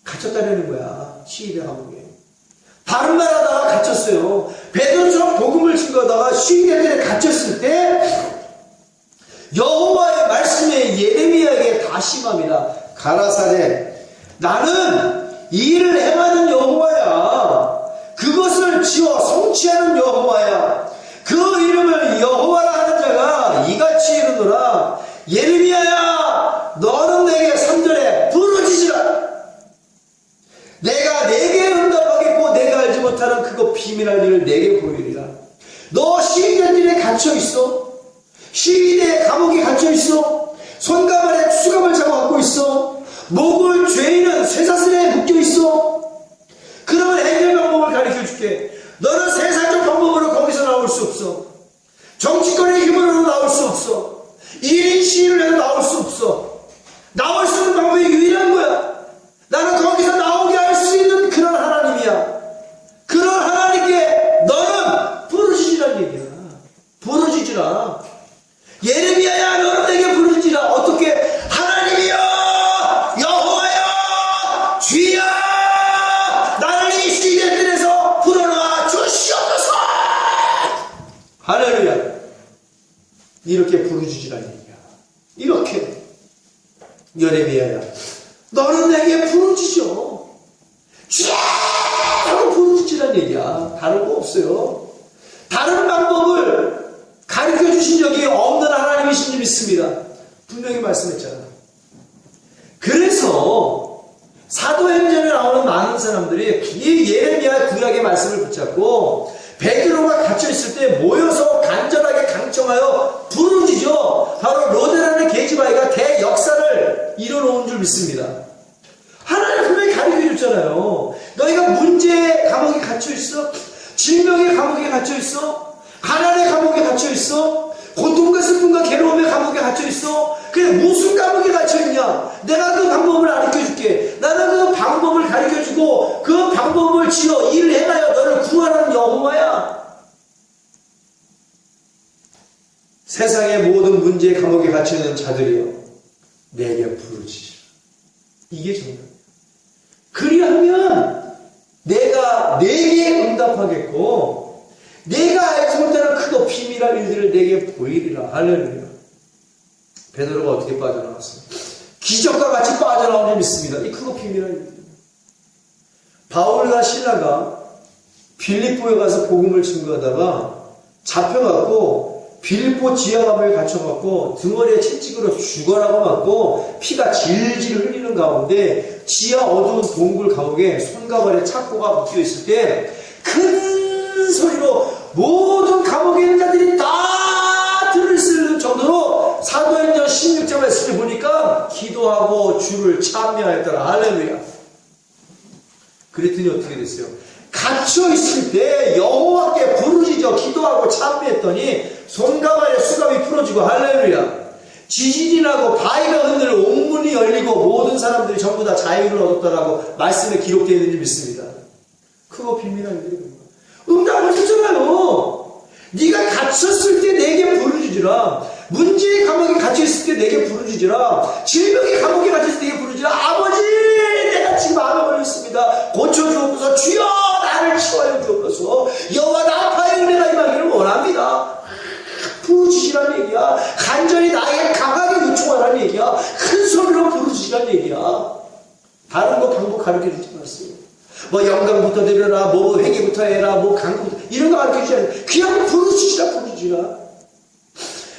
갇혔다는 거야. 시위대 감옥에 바른 말 하다가 갇혔어요. 베드로처럼 복음을 증거하다가 시위의 뜰에 갇혔을 때 여호와의 말씀에 예레미야에게 다시 말이라 가라사대, 나는 이 일을 행하는 여호와야. 그것을 지어 성취하는 여호와야. 그 이름을 여호와라 하는 자가 이같이 이르노라. 예레미야야, 너는 내게 3절에 부르짖으라. 내가 내게 응답하겠고 내가 알지 못하는 그거 비밀할 일을 내게 보이리라. 너 시위대들에 갇혀있어. 시위대 감옥에 갇혀있어. 손과 발에 수갑을 잡아갖고 있어. 목을 죄인은 쇠사슬에 묶여있어. 그러면 해결 방법을 가르쳐줄게. 너는 세상적 방법으로 거기서 나올 수 없어. 정치권의 힘으로 나올 수 없어. 1인 시위를 해도 나올 수 없어. 나올 수 있는 방법이 유일한 거야. 나는 거기서 나오게 할 수 있는 그런 하나님이야. 그런 하나님께 너는 부르짖으란 얘기야. 부르짖으라. 예레미야야, 너는 내게 부르짖으라. 어떻게? 하나님이여, 여호와여, 주여, 나를 이 시대들에서 불어넣어 주시옵소서. 할렐루야. 이렇게 부르짖으란 얘기야. 이렇게. 예레미야야, 너는 내게 부르짖어. 주여! 하고 부르짖으란 얘기야. 다른 거 없어요. 다른 방법을 가르쳐 주신 적이 없는 하나님이신 줄 믿습니다. 분명히 말씀했잖아. 그래서 사도행전에 나오는 많은 사람들이 이 예레미야 구약의 말씀을 붙잡고 베드로가 갇혀있을 때 모여서 간절하게 강청하여 부르짖어 바로 로데라는 계집아이가 대역사를 이뤄놓은 줄 믿습니다. 하나님 분명히 가르쳐줬잖아요. 너희가 문제의 감옥에 갇혀있어? 질병의 감옥에 갇혀있어? 가난의 감옥에 갇혀있어? 고통과 슬픔과 괴로움의 감옥에 갇혀있어? 그래 무슨 감옥에 갇혀있냐? 내가 그 방법을 가르쳐줄게. 나는 그 방법을 가르쳐주고 그 방법을 지어 일을 행하여 너를 구원하는 여호와야. 세상의 모든 문제의 감옥에 갇혀있는 자들이여 내게 부르짖으라. 이게 정답. 그리하면 내가 내게 응답하겠고 내가 알지 못하는 크고 비밀한 일들을 내게 보이리라. 할렐루야. 베드로가 어떻게 빠져나왔어요? 기적과 같이 빠져나온 줄 믿습니다. 이 크고 비밀한 일들. 바울과 실라가 빌립보에 가서 복음을 증거하다가 잡혀갖고 빌립보 지하감옥에 갇혀갖고 등허리에 채찍으로 죽어라고 맞고 피가 질질 흘리는 가운데 지하 어두운 동굴 감옥에 손과 발에 착고가 묶여있을 때 큰 소리로 모든 감옥에 있는 자들이 다 들을 수 있는 정도로 사도행전 16장 말씀을 보니까 기도하고 주를 찬미하였더라. 할렐루야. 그랬더니 어떻게 됐어요? 갇혀있을 때 여호와께 부르짖어 기도하고 찬미했더니 손과 발에 수갑이 풀어지고 할렐루야. 지진이 나고 바위가 흔들려 옥문이 열리고 모든 사람들이 전부 다 자유를 얻었다라고 말씀에 기록되어 있는지 믿습니다. 그거 비밀한 일입니다. 응답을 주잖아요. 네가 갇혔을 때 내게 부르짖으라. 문제의 감옥에 갇혀있을 때 내게 부르짖으라. 질병의 감옥에 갇혔을 때 내게 부르짖으라. 아버지 내가 지금 암에 걸렸습니다. 고쳐주옵소서. 주여 나를 치워여 주옵소서. 여호와 나 아파의 은혜가 임하기를 원합니다. 부르짖으라는 얘기야. 간절히 나에게 강하게 요청하라는 얘기야. 큰 소리로 부르짖으라는 얘기야. 다른 거 방법 가르쳐주지 마세요. 뭐 영광부터 드려라, 뭐 회개부터 해라, 뭐 강구부터 이런 거 가르쳐주지 않아요. 그냥 부르짖으라.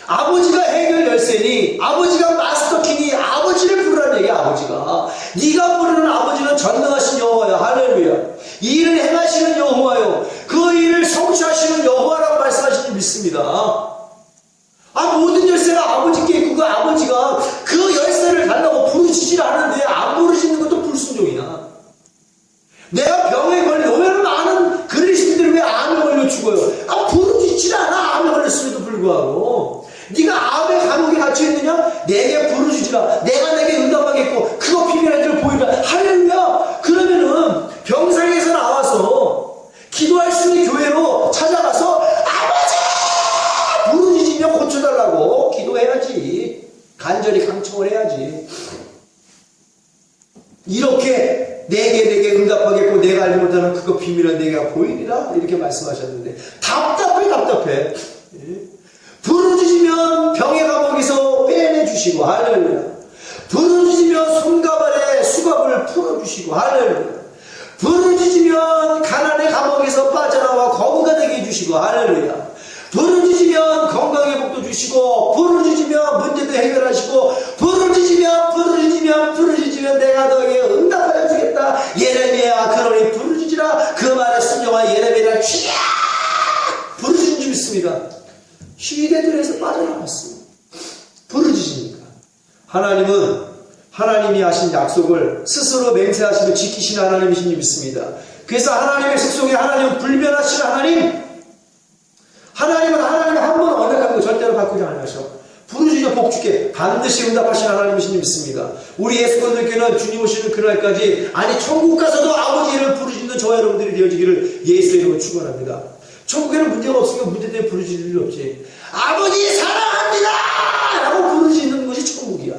아버지가 해결 열쇠니, 아버지가 마스터키니 아버지를 부르라는 얘기야. 아버지가 네가 부르는 아버지는 전능하신 여호와야. 할렐루야. 이 일을 행하시는 여호와요. 그 일을 성취하시는 여호와라고 말씀하시는 믿습니다. 모든 열쇠가 아버지께 있고 그 아버지가 그 열쇠를 달라고 부르짖질 않는데 안 부르짖는 것도 불순종이야. 내가 병에 걸려 왜 많은 그리스도인들이 왜 암에 걸려 죽어요? 부르짖질 않아. 암에 걸렸음에도 불구하고 네가 암의 감옥에 갇혀있느냐? 내게 부르짖으라. 내가 내게 응답하겠고 그거 비밀한 줄을 보이라. 할렐루야. 그러면은 병상에서 나와서 기도할 수 있는 교회로 찾아가서 아버지 부르짖으며 고쳐달라고 기도해야지. 간절히 강청을 해야지. 이렇게 내게 응답하겠고 내가 알지 못하는 그거 비밀은 내가 보이리라 이렇게 말씀하셨는데 답답해. 부르짖으면 병의 감옥에서 빼내주시고 할렐루야. 부르짖으면 손과 발에 수갑을 풀어주시고 할렐루야. 부르짖으면 가난의 감옥에서 빠져나와 거부가 되게 해주시고 할렐루야. 부르짖으면 건강의 복도 주시고 부르짖으면 문제도 해결하시고 부르짖으면 내가 너에게 응답하여 주겠다. 예레미야 그러니 부르짖으라. 그 말에 순종한 예레미야를 쥐야 부르짖은 줄 믿습니다. 시대들에서 빠져나갔어요. 부르짖으니까. 하나님은 하나님이 하신 약속을 스스로 맹세하시며 지키시는 하나님이신 줄 믿습니다. 그래서 하나님의 속성에 하나님은 불변하시는 하나님은 한 번 언약한 거 절대로 바꾸지 않으셔. 부르짖어 복주께 반드시 응답하시는 하나님이신 줄 믿습니다. 우리 예수권들께는 주님 오시는 그날까지 천국 가서도 아버지를 부르짖는 저와 여러분들이 되어지기를 예수의 이름으로 축원합니다. 천국에는 문제가 없으니까 문제 때문에 부르짖을 일 없지. 아버지 사랑합니다! 라고 부르짖는 것이 천국이야.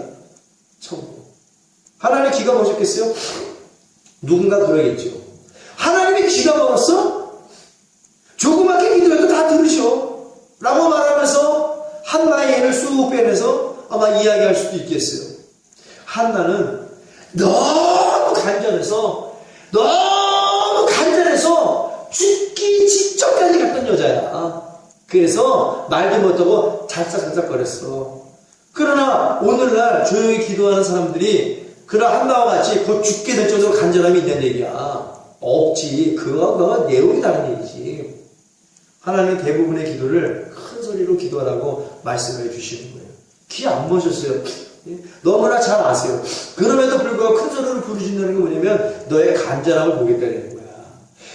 천국. 하나님의 귀가 멀었겠어요? 누군가 그러겠죠. 하나님의 귀가 멀었어? 조그맣게 기도해도 다 들으셔. 라고 말하면서 한나의 애를 쑥 빼내서 아마 이야기할 수도 있겠어요. 한나는 너무 간절해서 죽기 직전까지 갔던 여자야. 그래서 말도 못하고 잘싹거렸어. 그러나 오늘날 조용히 기도하는 사람들이 그러나 한나와 같이 곧 죽게 될 정도로 간절함이 있다는 얘기야. 없지. 그거와 내용이 다른 얘기지. 하나님은 대부분의 기도를 큰 소리로 기도하라고 말씀해 주시는 거예요. 귀 안 모셨어요. 너무나 잘 아세요. 그럼에도 불구하고 큰 소리로 부르신다는 게 뭐냐면 너의 간절함을 보겠다는 거야.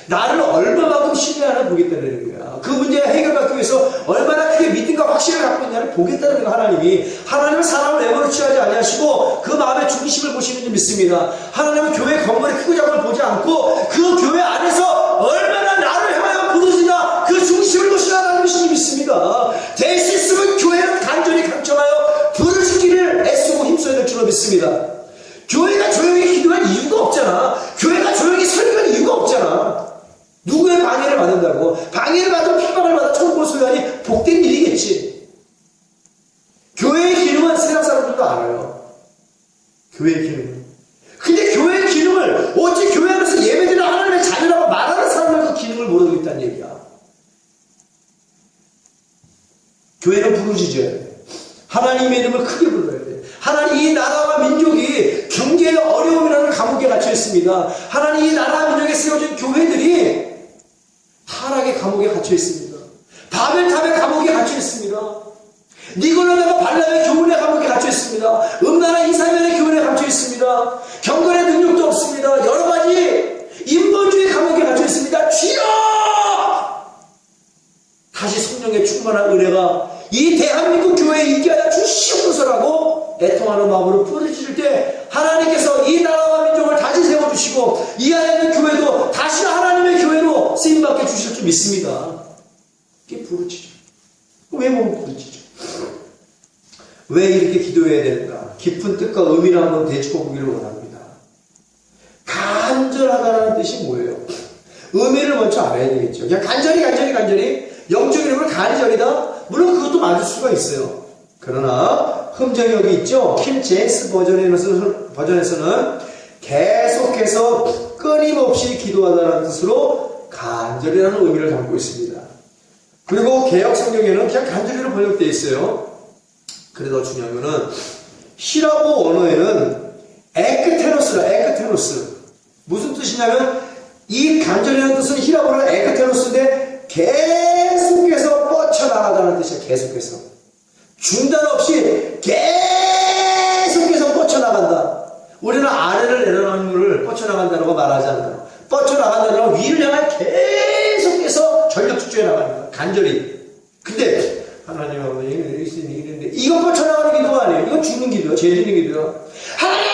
나를 얼마만큼 신뢰하나 보겠다는 거야. 그 문제 해결받기 위해서 얼마나 크게 믿음과 확신을 갖고 있냐를 보겠다는 거야. 하나님은 사람을 외모로 취하지 아니하시고 그 마음의 중심을 보시는지 믿습니다. 하나님은 교회 건물의 크고 작은 걸 보지 않고 그 교회 안에서 얼마나 나를 향하여 부르시나 그 중심을 보시라는 것인지 믿습니다. 될 수 있으면 교회는 간절히 강청하여 부르시기를 애쓰고 힘써야 될 줄로 믿습니다. 교회가 조용히 기도할 이유가 없잖아. 교회가 조용히 설교할 이유가 없잖아. 누구의 방해를 받는다고? 방해를 받으면 핍박을 받아 천국을 소유하니 복된 일이겠지. 교회의 기능은 세상 사람들도 알아요. 교회의 기능은. 근데 교회의 기능을 어찌 교회 안에서 예배드리는 하나님의 자녀라고 말하는 사람은 그 기능을 모르고 있다는 얘기야. 교회는 부르짖어야 돼. 하나님의 이름을 크게 불러야 돼. 하나님 이 나라와 민족이 경제의 어려움이라는 감옥에 갇혀 있습니다. 하나님 이 나라와 민족에 세워진 교회들이 타락의 감옥에 갇혀 있습니다. 바벨탑의 감옥에 갇혀 있습니다. 니골라다가 발람의 교훈의 감옥에 갇혀 있습니다. 음란한 이사면의 교훈에 갇혀 있습니다. 경건의 능력도 없습니다. 여러 가지 인본주의 감옥에 갇혀 있습니다. 주여! 다시 성령의 충만한 은혜가 이 대한민국 교회에 있게 하여 주시옵소서라고 애통하는 마음으로 부르짖을 때 하나님께서 이 나라와 민족을 다시 세워주시고 이 안에 있는 교회도 다시 하나님의 교회로 쓰임받게 주실 줄 믿습니다. 이게 부르짖어. 왜 못 부르짖어? 왜 이렇게 기도해야 되는가? 깊은 뜻과 의미를 한번 되짚어보기를 원합니다. 간절하다는 뜻이 뭐예요? 의미를 먼저 알아야 되겠죠. 그냥 간절히 영적인 힘을 간절이다? 물론 그것도 맞을 수가 있어요. 그러나 흠정이 여기 있죠. 킴 제임스 버전에서는 계속해서 끊임없이 기도하다는 뜻으로 간절이라는 의미를 담고 있습니다. 그리고 개역 성경에는 그냥 간절히로 번역되어 있어요. 그래도 중요한 거는 히라보 언어에는 에크테노스. 무슨 뜻이냐면 이 간절이라는 뜻은 히라보는 에크테노스인데 계속해서 뻗쳐나가다는 뜻이야. 계속해서. 중단 없이 계속해서 뻗쳐나간다. 우리는 아래를 내려가는 것을 뻗쳐나간다고 말하지 않는다. 뻗쳐나간다는 건 위를 향해 계속해서 전력 집중해 나가는 거야. 간절히. 근데 하나님 아버지 이랬는데 이거 뻗쳐나가는 기도가 아니에요. 이건 죽는 기도야. 죄 짓는 기도야. 하나님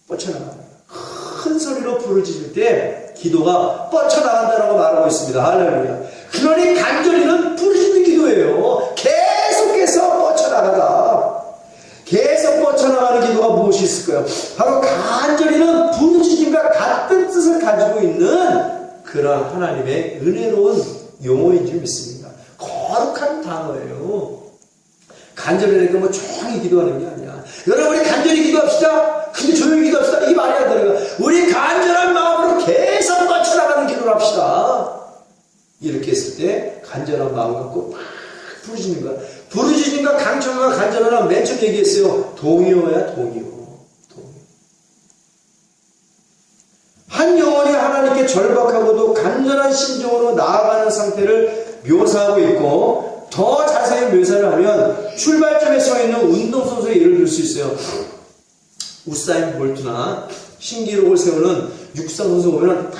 뻗쳐나간다. 큰 소리로 부르짖을 때 기도가 뻗쳐나간다라고 말하고 있습니다. 할렐루야. 그러니 간절히는 부르짖는 기도예요. 계속해서 뻗쳐나가다. 계속 뻗쳐나가는 기도가 무엇이 있을까요? 바로 간절히는 부르짖음과 같은 뜻을 가지고 있는 그런 하나님의 은혜로운 용어인 줄 믿습니다. 거룩한 단어예요. 간절히니까 뭐 조용히 기도하는 게 아니야. 여러분 우리 간절히 기도합시다. 근데 조용히 기도합시다. 이 말이 안 되는 거야. 우리 간절한 마음으로 계속 뻗쳐나가는 기도를 합시다. 이렇게 했을 때 간절한 마음 갖고 막 부르짖는 거야. 부르짖음과 강청과 간절함은 맨 처음 얘기했어요. 동의어야 동의어. 한 영혼이 하나님께 절박하고도 간절한 심정으로 나아가는 상태를 묘사하고 있고 더 자세히 묘사를 하면 출발점에 서 있는 운동선수의 예를 들 수 있어요. 우사인 볼트나 신기록을 세우는 육상선수 보면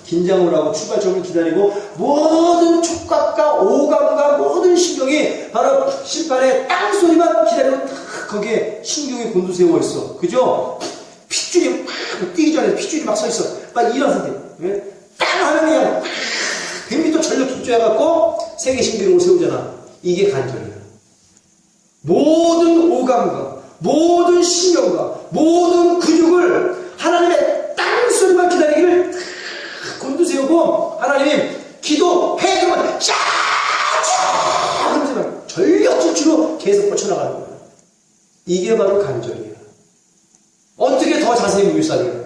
긴장을 하고 출발점을 기다리고 모든 촉각과 오감과 모든 신경이 바로 심판의 땅 소리만 기다리고 딱 거기에 신경이 곤두세워 있어. 그죠? 핏줄이 막 뛰기 전에 핏줄이 막 서 있어. 막 이런 상태. 땅 하면 그냥 100m 전력 집중해갖고 세계 신기록을 세우잖아. 이게 간절이야. 모든 오감과 모든 신경과 모든 근육을 하나님의 땅 소리만 기다리기를 곤두세우고 하나님 기도해 그러면 쫙쫙 하면서 전력 질주로 계속 뻗쳐나가는 거야. 이게 바로 간절이야. 어떻게 더 자세히 묘사해요?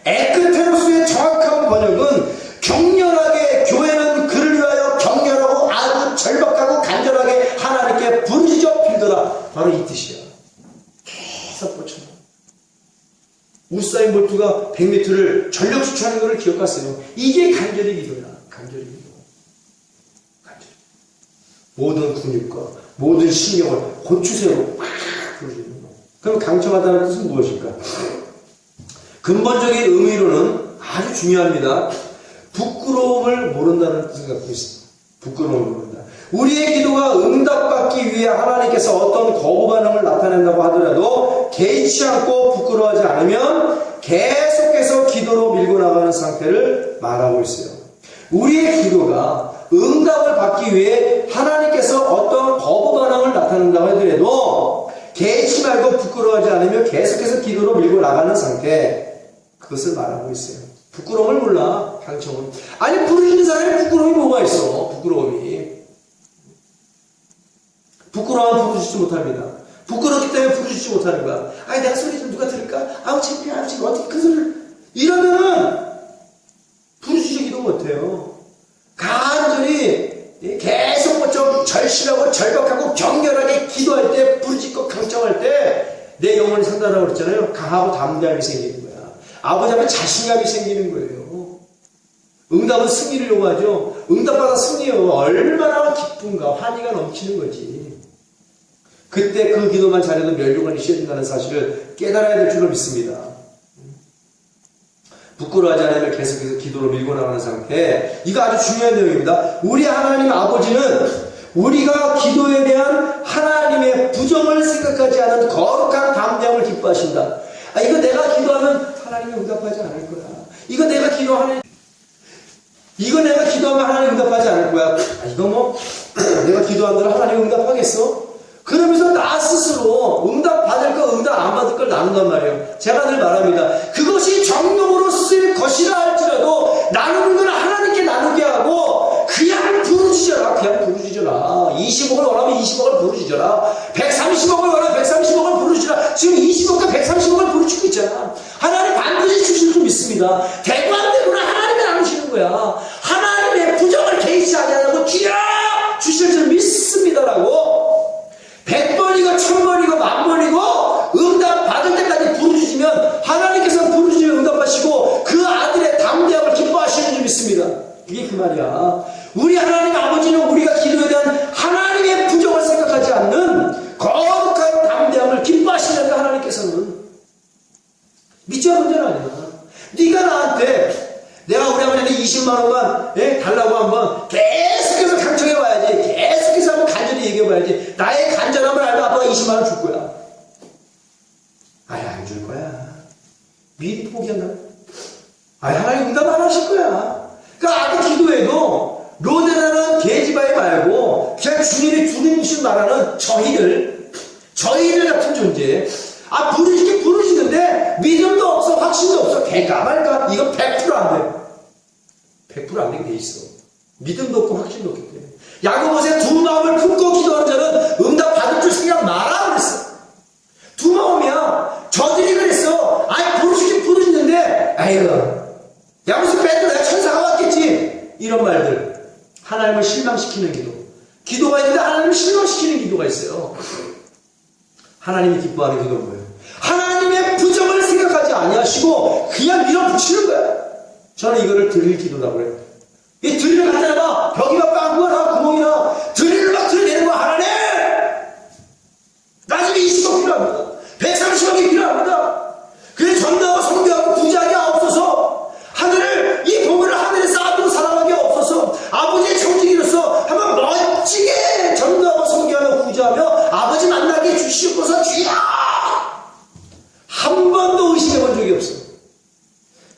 에크테노스의 정확한 번역은 격렬하게 교회는 그를 위하여 격렬하고 아주 절박하고 간절하게 하나님께 부르짖어 빌더라. 바로 이 뜻이야. 계속 뻗쳐나. 우사인 볼트가 100m를 전력 질주하는 것을 기억하세요. 이게 간절히 기도야. 간절히 기도. 간절히. 모든 근육과 모든 신경을 고추세로 막 부르짖는 거. 그럼 강청하다는 뜻은 무엇일까? 근본적인 의미로는 아주 중요합니다. 부끄러움을 모른다는 뜻을 갖고 있습니다. 부끄러움을 모른다. 우리의 기도가 응답받기 위해 하나님께서 어떤 거부 반응을 나타낸다고 하더라도 개의치 않고 부끄러워하지 않으면 계속해서 기도로 밀고 나가는 상태를 말하고 있어요. 우리의 기도가 응답을 받기 위해 하나님께서 어떤 거부 반응을 나타낸다고 하더라도 개의치 말고 부끄러워하지 않으면 계속해서 기도로 밀고 나가는 상태, 그것을 말하고 있어요. 부끄러움을 몰라, 강청은. 아니, 부르짖는 사람이 부끄러움이 뭐가 있어, 부끄러움이. 부끄러워하면 부르짖지 못합니다. 부끄럽기 때문에 부르짖지 못하는 거야. 아니, 내가 소리 좀 누가 들을까? 아우, 창피해, 아우, 지금 어떻게 큰 소리를. 이러면은, 부르짖기도 못해요. 간절히, 계속 뭐 좀 절실하고 절박하고 격렬하게 기도할 때, 부르짖고 강청할 때, 내 영혼이 산다라고 그랬잖아요. 강하고 담대함이 생기는 거야. 아버지 앞에 자신감이 생기는 거예요. 응답은 승리를 요구하죠. 응답받아 승리요. 얼마나 기쁜가, 환희가 넘치는 거지. 그때 그 기도만 잘해도 멸류관이 씌어진다는 사실을 깨달아야 될 줄로 믿습니다. 부끄러워하지 않으면 계속해서 기도로 밀고 나가는 상태. 이거 아주 중요한 내용입니다. 우리 하나님 아버지는 우리가 기도에 대한 하나님의 부정을 생각하지 않은 거룩한 담대함을 기뻐하신다. 아, 이거 내가 기도하면 하나님이 응답하지 않을 거야. 이거 내가 기도하면 하나님 응답하지 않을 거야. 아, 이거 뭐 내가 기도한 대로 하나님 응답하겠어? 그러면서 나 스스로 응답 받을 거 응답 안 받을 걸 나눈단 말이에요. 제가 늘 말합니다. 그것이 정령으로 쓸 것이라 할지라도 나누는 건 하나님께 나누게 하고 그냥 부르짖어라. 20억을 원하면 20억을 부르짖어라. 130억을 원하면 130억을 부르짖어라. 지금 20억과 130억을 부르짖고 있잖아. 하나님 반드시 주실 줄 믿습니다. 대관대로는 하나님이 나누시는 거야. 하나님의 부정을 개의치 아니하고 주여 주실 줄 믿습니다라고 100번이고 1000번이고 10,000번이고 응답 받을 때까지 부르짖으면 하나님께서 부르짖으면 응답하시고 그 아들의 담대함을 기뻐하시는 줄 믿습니다. 그게 그 말이야. 우리 하나님 아버지는 우리가 기도에 대한 하나님의 부정을 생각하지 않는 거룩한 담대함을 기뻐하시는 하나님께서는 믿자 문제는 아니야. 네가 나한테 내가 우리 아버지한테 20만 원만 달라고 한번 계속해서 강청해봐야지. 계속해서 한번 간절히 얘기해봐야지. 나의 간절함을 알면 아빠가 20만 원 줄 거야. 아예 안 줄 거야. 미리 포기한다. 아예 하나님 응답 안 하실 거야. 그러니까 아까 기도에도 로데라는 계집아이 말고 그냥 주님이 주님이신 말하는 저희들 같은 존재. 아, 부르짖는데 믿음도 없어, 확신도 없어. 될까 말까? 이거 100% 안 돼. 100% 안 되게 돼 있어. 믿음도 없고 확신도 없기 때문에. 야고보서에 두 마음을 품고 기도하는 자는 응답 받을 줄 생각 마라 그랬어. 두 마음이야. 저들이 그랬어. 아이, 부르짖는데 아이고, 야고보서 빼도 내가 천사가 왔겠지. 이런 말들. 하나님을 실망시키는 기도. 기도가 있는데 하나님을 실망시키는 기도가 있어요. 하나님이 기뻐하는 기도는 뭐예요? 하나님의 부정을 생각하지 아니하시고 그냥 밀어붙이는 거야. 저는 이거를 드릴 기도라고 해요. 이 드릴을 갖다가 벽이나 빵꾸나 구멍이나 드릴을 막 드려내는 거야. 하나님! 나 지금 20억 필요합니다. 130억이 필요합니다. 그래서 전도하고 성교하고 부자하게 없어서 하늘을 이 보물을 하늘에 쌓아두고 살아가게 없어서 아버지의 청지기로서 한번 멋지게 전도하고 성교하며 부자하며 아버지 만나게 주시고서 주여! 한 번도 의심해 본 적이 없어.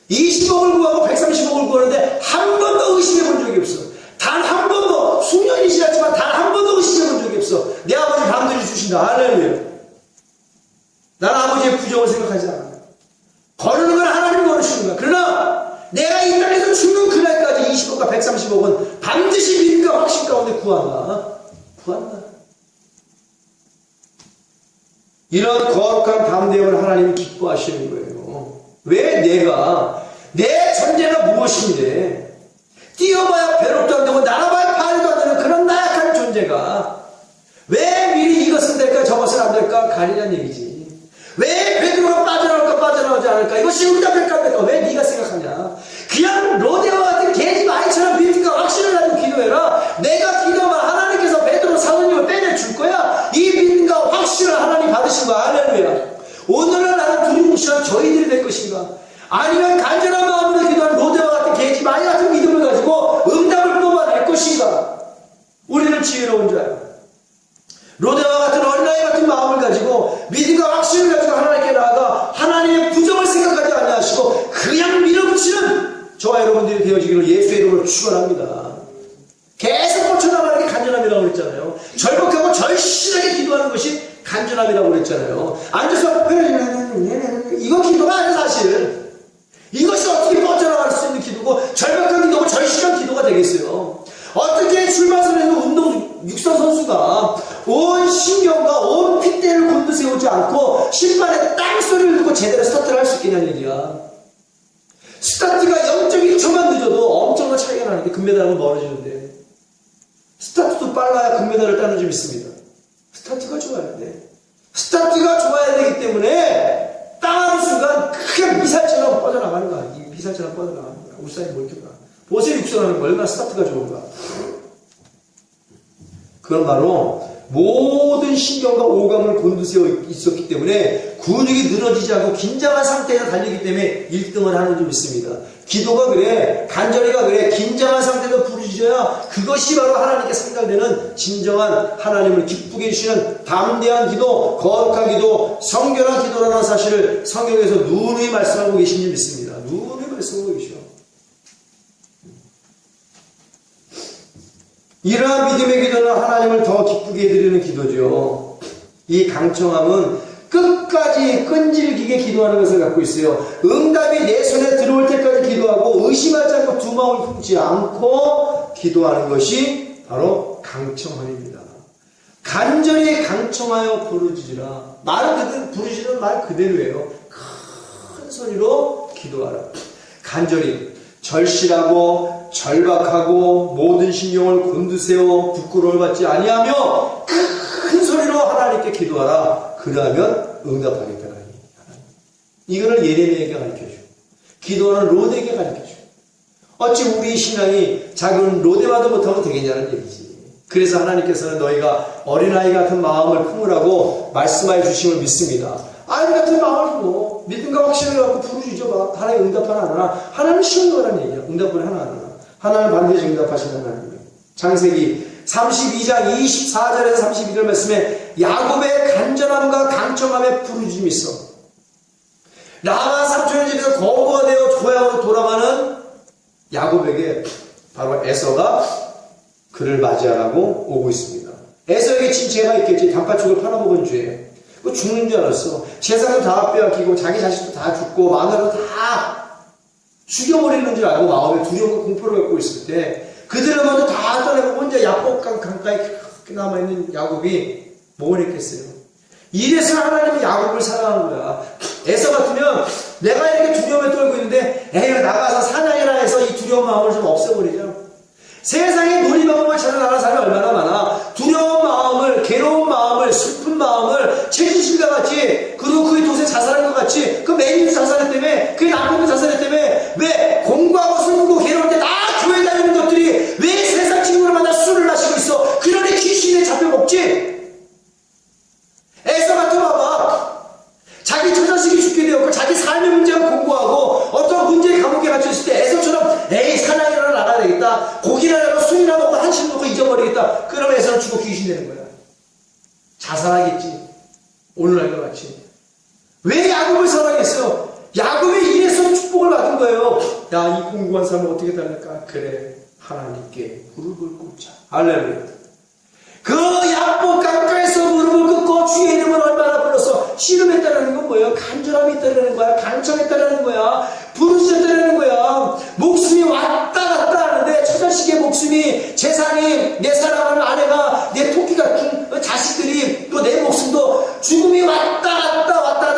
20억을 구하고 130억을 구하는데 한 번도 의심해 본 적이 없어. 단 한 번도, 수년이 지났지만 단 한 번도 의심해 본 적이 없어. 내 아버지 반드시 주신다. 할렐루야. 나는 아버지의 부정을 생각하지 않아. 거르는 건 하나님이 거르시는 거야. 그러나 내가 이 땅에서 죽는 그날까지 20억과 130억은 반드시 믿음과 확신 가운데 구한다. 이런 거룩한 담대함을 하나님이 기뻐하시는 거예요. 왜 내가 내 존재가 무엇인데 뛰어봐야 배로도 안 되고 날아봐야 파리도 안 되는 그런 나약한 존재가 왜 미리 이것은 될까 저것은 안 될까 가리란 얘기지. 왜 베드로가 빠져나올까 빠져나오지 않을까? 이것이 응답할까? 왜 네가 생각하냐? 그냥 로데와 같은 개집 아이처럼 믿음과 확신을 가지고 기도해라. 내가 기도하면 하나님께서 베드로 사도님을 빼내줄 거야. 이 믿음과 확신을 하나님 받으신 거야. 할렐루야. 오늘은 나는 두리뭉실한 저희들이 될 것인가? 아니면 간절한 마음으로 기도하는 로데와 같은 개집 아이 같은 믿음을 가지고 응답을 뽑아낼 것인가? 우리는 지혜로운 자야. 로데와 같은 어린아이 같은 마음을 가지고 믿음과 확신을 가지고 하나님께 나아가 하나님의 부정을 생각하지 아니하시고 그냥 밀어붙이는 저와 여러분들이 되어지기를 예수의 이름으로 축원합니다. 계속 뻗쳐나가는 게 간절함이라고 그랬잖아요. 절박하고 절실하게 기도하는 것이 간절함이라고 그랬잖아요. 앉아서 이거 기도가 아니야 사실. 이것이 어떻게 뻗쳐나갈 수 있는 기도고 절박한 기도고 절실한 기도가 되겠어요. 어떻게 출마선에서 육상 선수가 온 신경과 온 핏대를 곤두세우지 않고 심판에 땅 소리를 듣고 제대로 스타트를 할 수 있겠냐는 얘기야. 스타트가 0.1초만 늦어도 엄청난 차이가 나는데 금메달하고 멀어지는데 스타트도 빨라야 금메달을 따는 줄 믿습니다. 스타트가 좋아야 돼. 스타트가 좋아야 되기 때문에 땅하는 순간 크게 미사일처럼 뻗어나가는 거야. 이 미사일처럼 뻗어나가는 거야. 울산이 뭘 켜봐. 보세 육성하는 거 얼마나 스타트가 좋은가. 그건 바로 모든 신경과 오감을 곤두세워 있었기 때문에 근육이 늘어지지 않고 긴장한 상태에서 달리기 때문에 1등을 하는 줄 믿습니다. 기도가 그래, 간절히가 그래, 긴장한 상태에서 부르짖어야 그것이 바로 하나님께 상달되는 진정한 하나님을 기쁘게 해주시는 담대한 기도, 거룩한 기도, 성결한 기도라는 사실을 성경에서 누누이 말씀하고 계신 줄 믿습니다. 누누이 말씀하고 계시오. 이러한 믿음의 기도는 하나님을 더 기쁘게 해드리는 기도죠. 이 강청함은 끝까지 끈질기게 기도하는 것을 갖고 있어요. 응답이 내 손에 들어올 때까지 기도하고 의심하지 않고 두 마음을 품지 않고 기도하는 것이 바로 강청함입니다. 간절히 강청하여 부르짖으라. 부르짖는 말 그대로예요. 큰 소리로 기도하라. 간절히 절실하고 절박하고 모든 신경을 곤두세워 부끄러움을 받지 아니하며 큰 소리로 하나님께 기도하라. 그러면 응답하겠다. 이거를 예레미야에게 가르쳐줘. 기도하는 로데에게 가르쳐줘. 어찌 우리 신앙이 작은 로데마도 못하면 되겠냐는 얘기지. 그래서 하나님께서는 너희가 어린아이 같은 마음을 품으라고 말씀하여 주심을 믿습니다. 아이 같은 마음을 품고 믿음과 확신을 갖고 부르짖어봐. 하나님 응답하나 안 하나. 하나님 쉬운 거라는 얘기야. 응답을 하나 안 하나. 하나님 반드시 응답하시는 하나님이에요. 창세기 32장 24절에서 32절 말씀에 야곱의 간절함과 강청함에 부르짖음이 있어. 라반 삼촌의 집에서 거부가 되어 고향으로 돌아가는 야곱에게 바로 에서가 그를 맞이하라고 오고 있습니다. 에서에게 친체가 있겠지. 단가축을 팔아먹은 죄. 그 죽는 줄 알았어. 재산도 다 빼앗기고 자기 자식도 다 죽고 마누라도 다 죽여버리는 줄 알고 마음에 두려움과 공포를 갖고 있을 때 그들을 먼저 다 떠내고 혼자 야복강 강가에 남아있는 야곱이 뭘 했겠어요? 이래서 하나님은 야곱을 사랑한 거야. 에서 같으면 내가 이렇게 두려움에 떨고 있는데 에이 나가서 사냥이나 해서 이 두려운 마음을 좀 없애버리자. 세상에 놀이방법을 찾아나가는 사람이 얼마나 많아. 두려운 마음을, 괴로운 마음을, 슬픈 마음을 최진실과 같이 그리고 그의 도세 자살한 것 같이 그 매니도 자살했다며 그의 남편도 자살했다며 왜 공부하고 슬프고 괴로울 때 다 교회 다니는 것들이 왜 세상 친구를 만나 술을 마시고 있어. 그러니 귀신에 잡혀먹지. 에서 같은 봐봐. 자기 처자식이 죽게 되었고 자기 삶의 문제를 공부하고 어떤 문제의 감옥에 갇혀있을 때 에서처럼 에이 사냥이나 나가야 되겠다. 고기나 먹고 술이나 먹고 한식 먹고 잊어버리겠다. 그러면 에서는 죽어 귀신 되는 거야. 자살하겠지. 오늘날과 같이. 왜 야곱을 사랑했어요? 야곱이 이래서 축복을 받은 거예요. 야, 이 공부한 사람은 어떻게 달랄까? 그래, 하나님께 무릎을 꿇자. 할렐루야. 그 야복 강가에서 무릎을 꿇고 주의 이름을 얼마나 불러서 씨름했다라는 건 뭐예요? 간절함이 있다라는 거야. 강청했다라는 거야. 부르짖었다라는 거야. 목숨이 왔다 갔다 하는데 처자식의 목숨이, 재산이, 내 사랑하는 아내가, 내 토끼 같은 자식들이, 또 내 목숨도 죽음이 왔다 갔다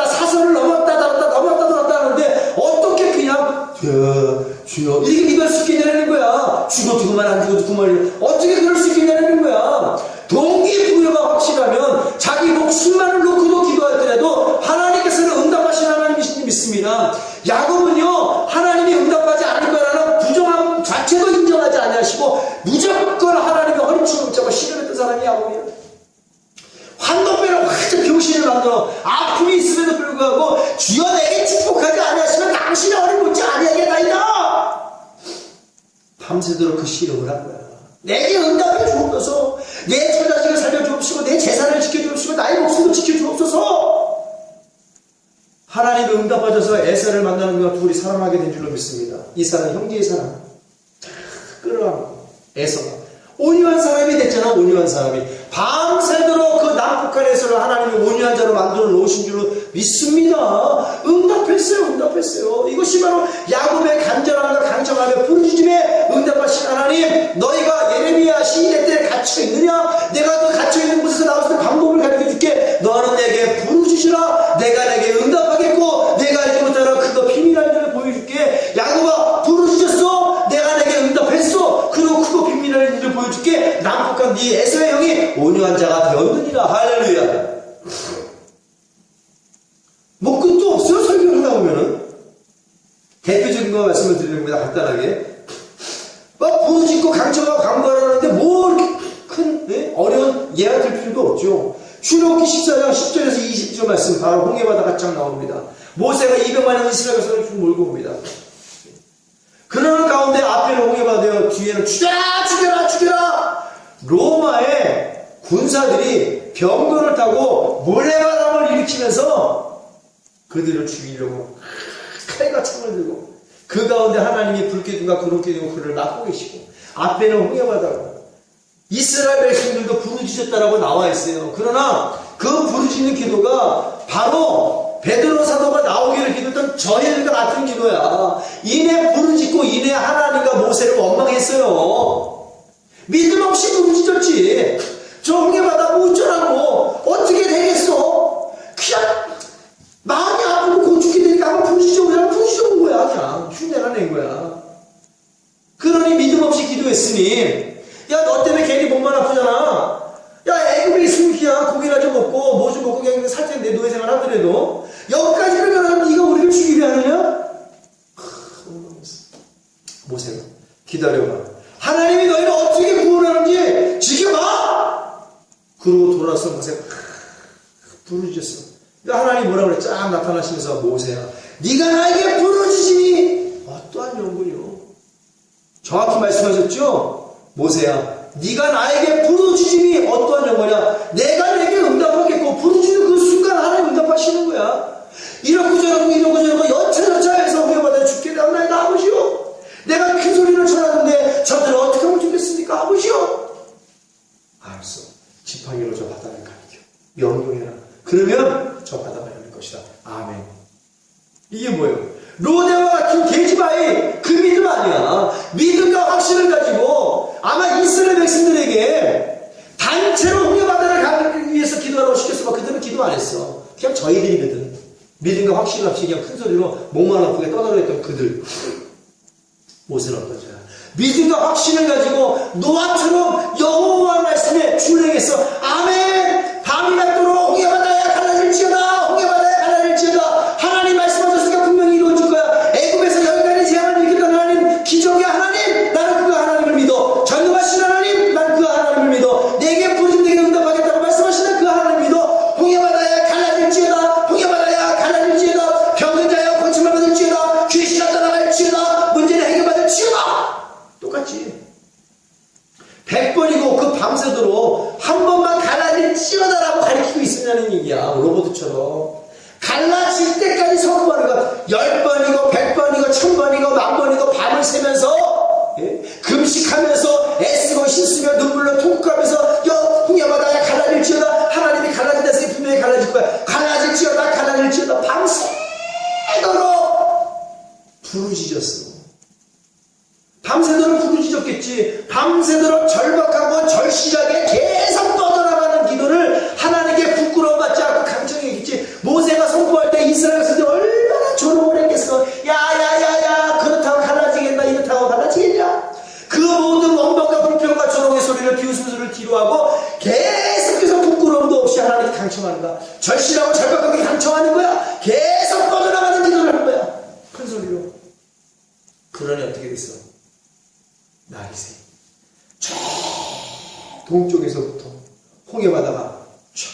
사선을 넘었다 하는데 어떻게 그냥 주여 이렇게 기도할 수 있겠냐는 거야. 죽어도 그만 안 죽어도 그만이야. 어떻게 그럴 수 있겠냐는 거야. 동기부여가 확실하면 자기 목숨만을 놓고도 기도하더라도 하나님께서는 응답하시는 하나님이신지 믿습니다. 치고 무조건 하나님의 허리춤을 잡고 씨름했던 사람이 야곱이야. 환도뼈를 활짝 병신을 만들어 아픔이 있음에도 불구하고 주여 내게 축복하지 아니하시면 당신의 허리 못지 아니하겠나이다. 밤새도록 그 씨름을 한 거야. 내게 응답해 주옵소서. 내 처자식을 살려주옵시고 내 재산을 지켜주옵시고 나의 목숨도 지켜주옵소서. 하나님의 응답하셔서 에사를 만나는 것과 둘이 사랑하게 된 줄로 믿습니다. 이 사람 형제의 사랑 끌어안고 에서가 온유한 사람이 됐잖아. 온유한 사람이 밤새도록 그 남북한 에서를 하나님이 온유한 자로 만들어 놓으신 줄로 믿습니다. 응답했어요. 이것이 바로 야곱의 간절함과 강청함의 부르짖음에 응답하신 하나님. 너희가 예레미야 시대 때 갇혀 있느냐? 내가 그 갇혀 있는 곳에서 나왔을 때 방법을 가르쳐 줄게. 너는 내게 부르짖으라. 내가 내게 응답하겠고 내가 알지 못하라 그거 비밀한 일을 보여줄게. 야곱아 부르짖었어. 내가 내게 응답했어. 그리고 크고 비밀한 일을 보여줄게. 남북한 네 에서의 형이 온유한 자가 되었느니라. 할렐루야. 뭐 끝도 없어요. 설교를 하다 보면은. 대표적인 거 말씀을 드립니다. 간단하게. 막 부르짖고 강청하고 강구하라는데 뭐 이렇게 큰 어려운 예가 될 필요도 없죠. 출애굽기 14장 10절에서 20절 말씀 바로 홍해바다가 쫙 나옵니다. 모세가 200만 명 이스라엘 백성을 쭉 몰고 옵니다. 그러는 가운데 앞에는 홍해바다요, 뒤에는 죽여라. 로마의 군사들이 병거를 타고 모래바람을 일으키면서 그들을 죽이려고 칼과 창을 들고 그 가운데 하나님이 불기둥과 구름기둥과 그를 막고 계시고 앞에는 홍해바다고 이스라엘 백성들도 부르짖었다라고 나와 있어요. 그러나 그 부르짖는 기도가 바로 베드로 사도가 나오기를 기도했던 저희들과 같은 기도야. 이내 부르짖고 이내 하나님과 모세를 원망했어요. 믿음 없이 부르짖었지. 저 홍해바다 뭐 어쩌라고 어떻게 되겠어. 그냥 마음이 아프고 곧 죽게 되니까 한번 부르짖어본 거야. 그냥 흉내가 낸 거야. 그러니 믿음 없이 기도했으니 야 너 때문에 괜히 몸만 아프잖아. 야 애굽에 있으면 그냥 고기나 좀 먹고 뭐 좀 먹고 그냥 살 텐데 노예생활 하더라도 여기까지 그러면 네가 우리를 죽이려 하느냐? 모세가 기다려봐. 하나님이 너희를 어떻게 구원하는지 지켜봐. 그러고 돌아서 모세가 부르짖었어. 하나님이 뭐라고 그래? 쫙 나타나시면서 모세야 네가 나에게 부르짖으니 어떠한 연분이요? 정확히 말씀하셨죠? 모세야 네가 나에게 부르짖음이 어떠한 영광이냐? 내가 내게 응답하겠고 부르짖는 그 순간 하나님 응답하시는 거야. 이렇고 저렇고 여차저차해서 홍해바다에 죽게 되었나이다 아버지요. 내가 큰 소리를 쳐놨는데 저들은 어떻게 하면 죽겠습니까 아버지요. 알았어. 지팡이로 저 바다를 가리켜 명령해라. 그러면 저 바다가 열릴 것이다. 아멘. 이게 뭐예요? 로데와 같은 계집아이 그 믿음 아니야. 믿음과 확신을 가지고 아마 이스라엘 백성들에게 단체로 홍해바다를 가기 위해서 기도하라고 시켰어. 그들은 기도 안 했어. 그냥 저희들이거든. 믿음과 확신을 없이 그냥 큰 소리로 목만 아프게 떠들어댔던 그들. 모세는 어떤 자야? 믿음과 확신을 가지고 노아처럼 여호와 말씀에 준행했어. 아멘. 밤이 낮도록 홍해바다에 갈라질지어다. 홍해바다에 갈라질지어다. 하나님 말씀하셨으니까 분명히 이루어질 거야. 애굽에서 여기까지 재앙을 일으켰던 하나님, 기적의 하나님, 나는 그 하나님을 믿어. 전능하신 하나님, 나는 그 하나님을 믿어. 내게 부르짖으면 내게 응답하겠다고 말씀하시는 그 하나님을 믿어. 홍해바다에 갈라질지어다. 홍해바다에 갈라질지어다. 병든 자여 고침을 받을지어다. 귀신아 떠나갈지어다. 문제는 해결받을지어다. 똑같지. 100번이고 그 밤새도록 한 번만 갈라질지어다라고 가르치고 있으냐는 얘기야. 로봇처럼 갈라질 때까지 선포하는 거야. 10번이고 100번이고 1000번이고 10,000번이고 밤을 새면서 금식하면서 애쓰고 힘쓰며 눈물로 통곡하면서 홍해바다에 갈라질지어다. 하나님이 갈라진다 했으니 분명히 갈라질 거야. 갈라질지어다 밤새도록 부르짖었어. 밤새도록 부르짖었겠지. 밤새도록 절박하고 절실하게 계속 떠돌아가는 기도를 하나님께 부끄러워받지 않고 강청했겠지. 모세가 선포할 때 이스라엘 백성들이 얼마나 조롱을 했겠어. 야야야야 그렇다고 갈라지겠나 이렇다고 갈라지겠냐. 그 모든 원망과 불평과 조롱의 소리를 비웃음 소리를 뒤로하고 계속해서 부끄러움도 없이 하나님께 강청하는 거야. 절실하고 절박하게 강청하는 거야. 계속 떠돌아가는 기도를 하는 거야. 큰 소리로. 그러니 어떻게 됐어? 날이 새. 동쪽에서부터 홍해바다가 촤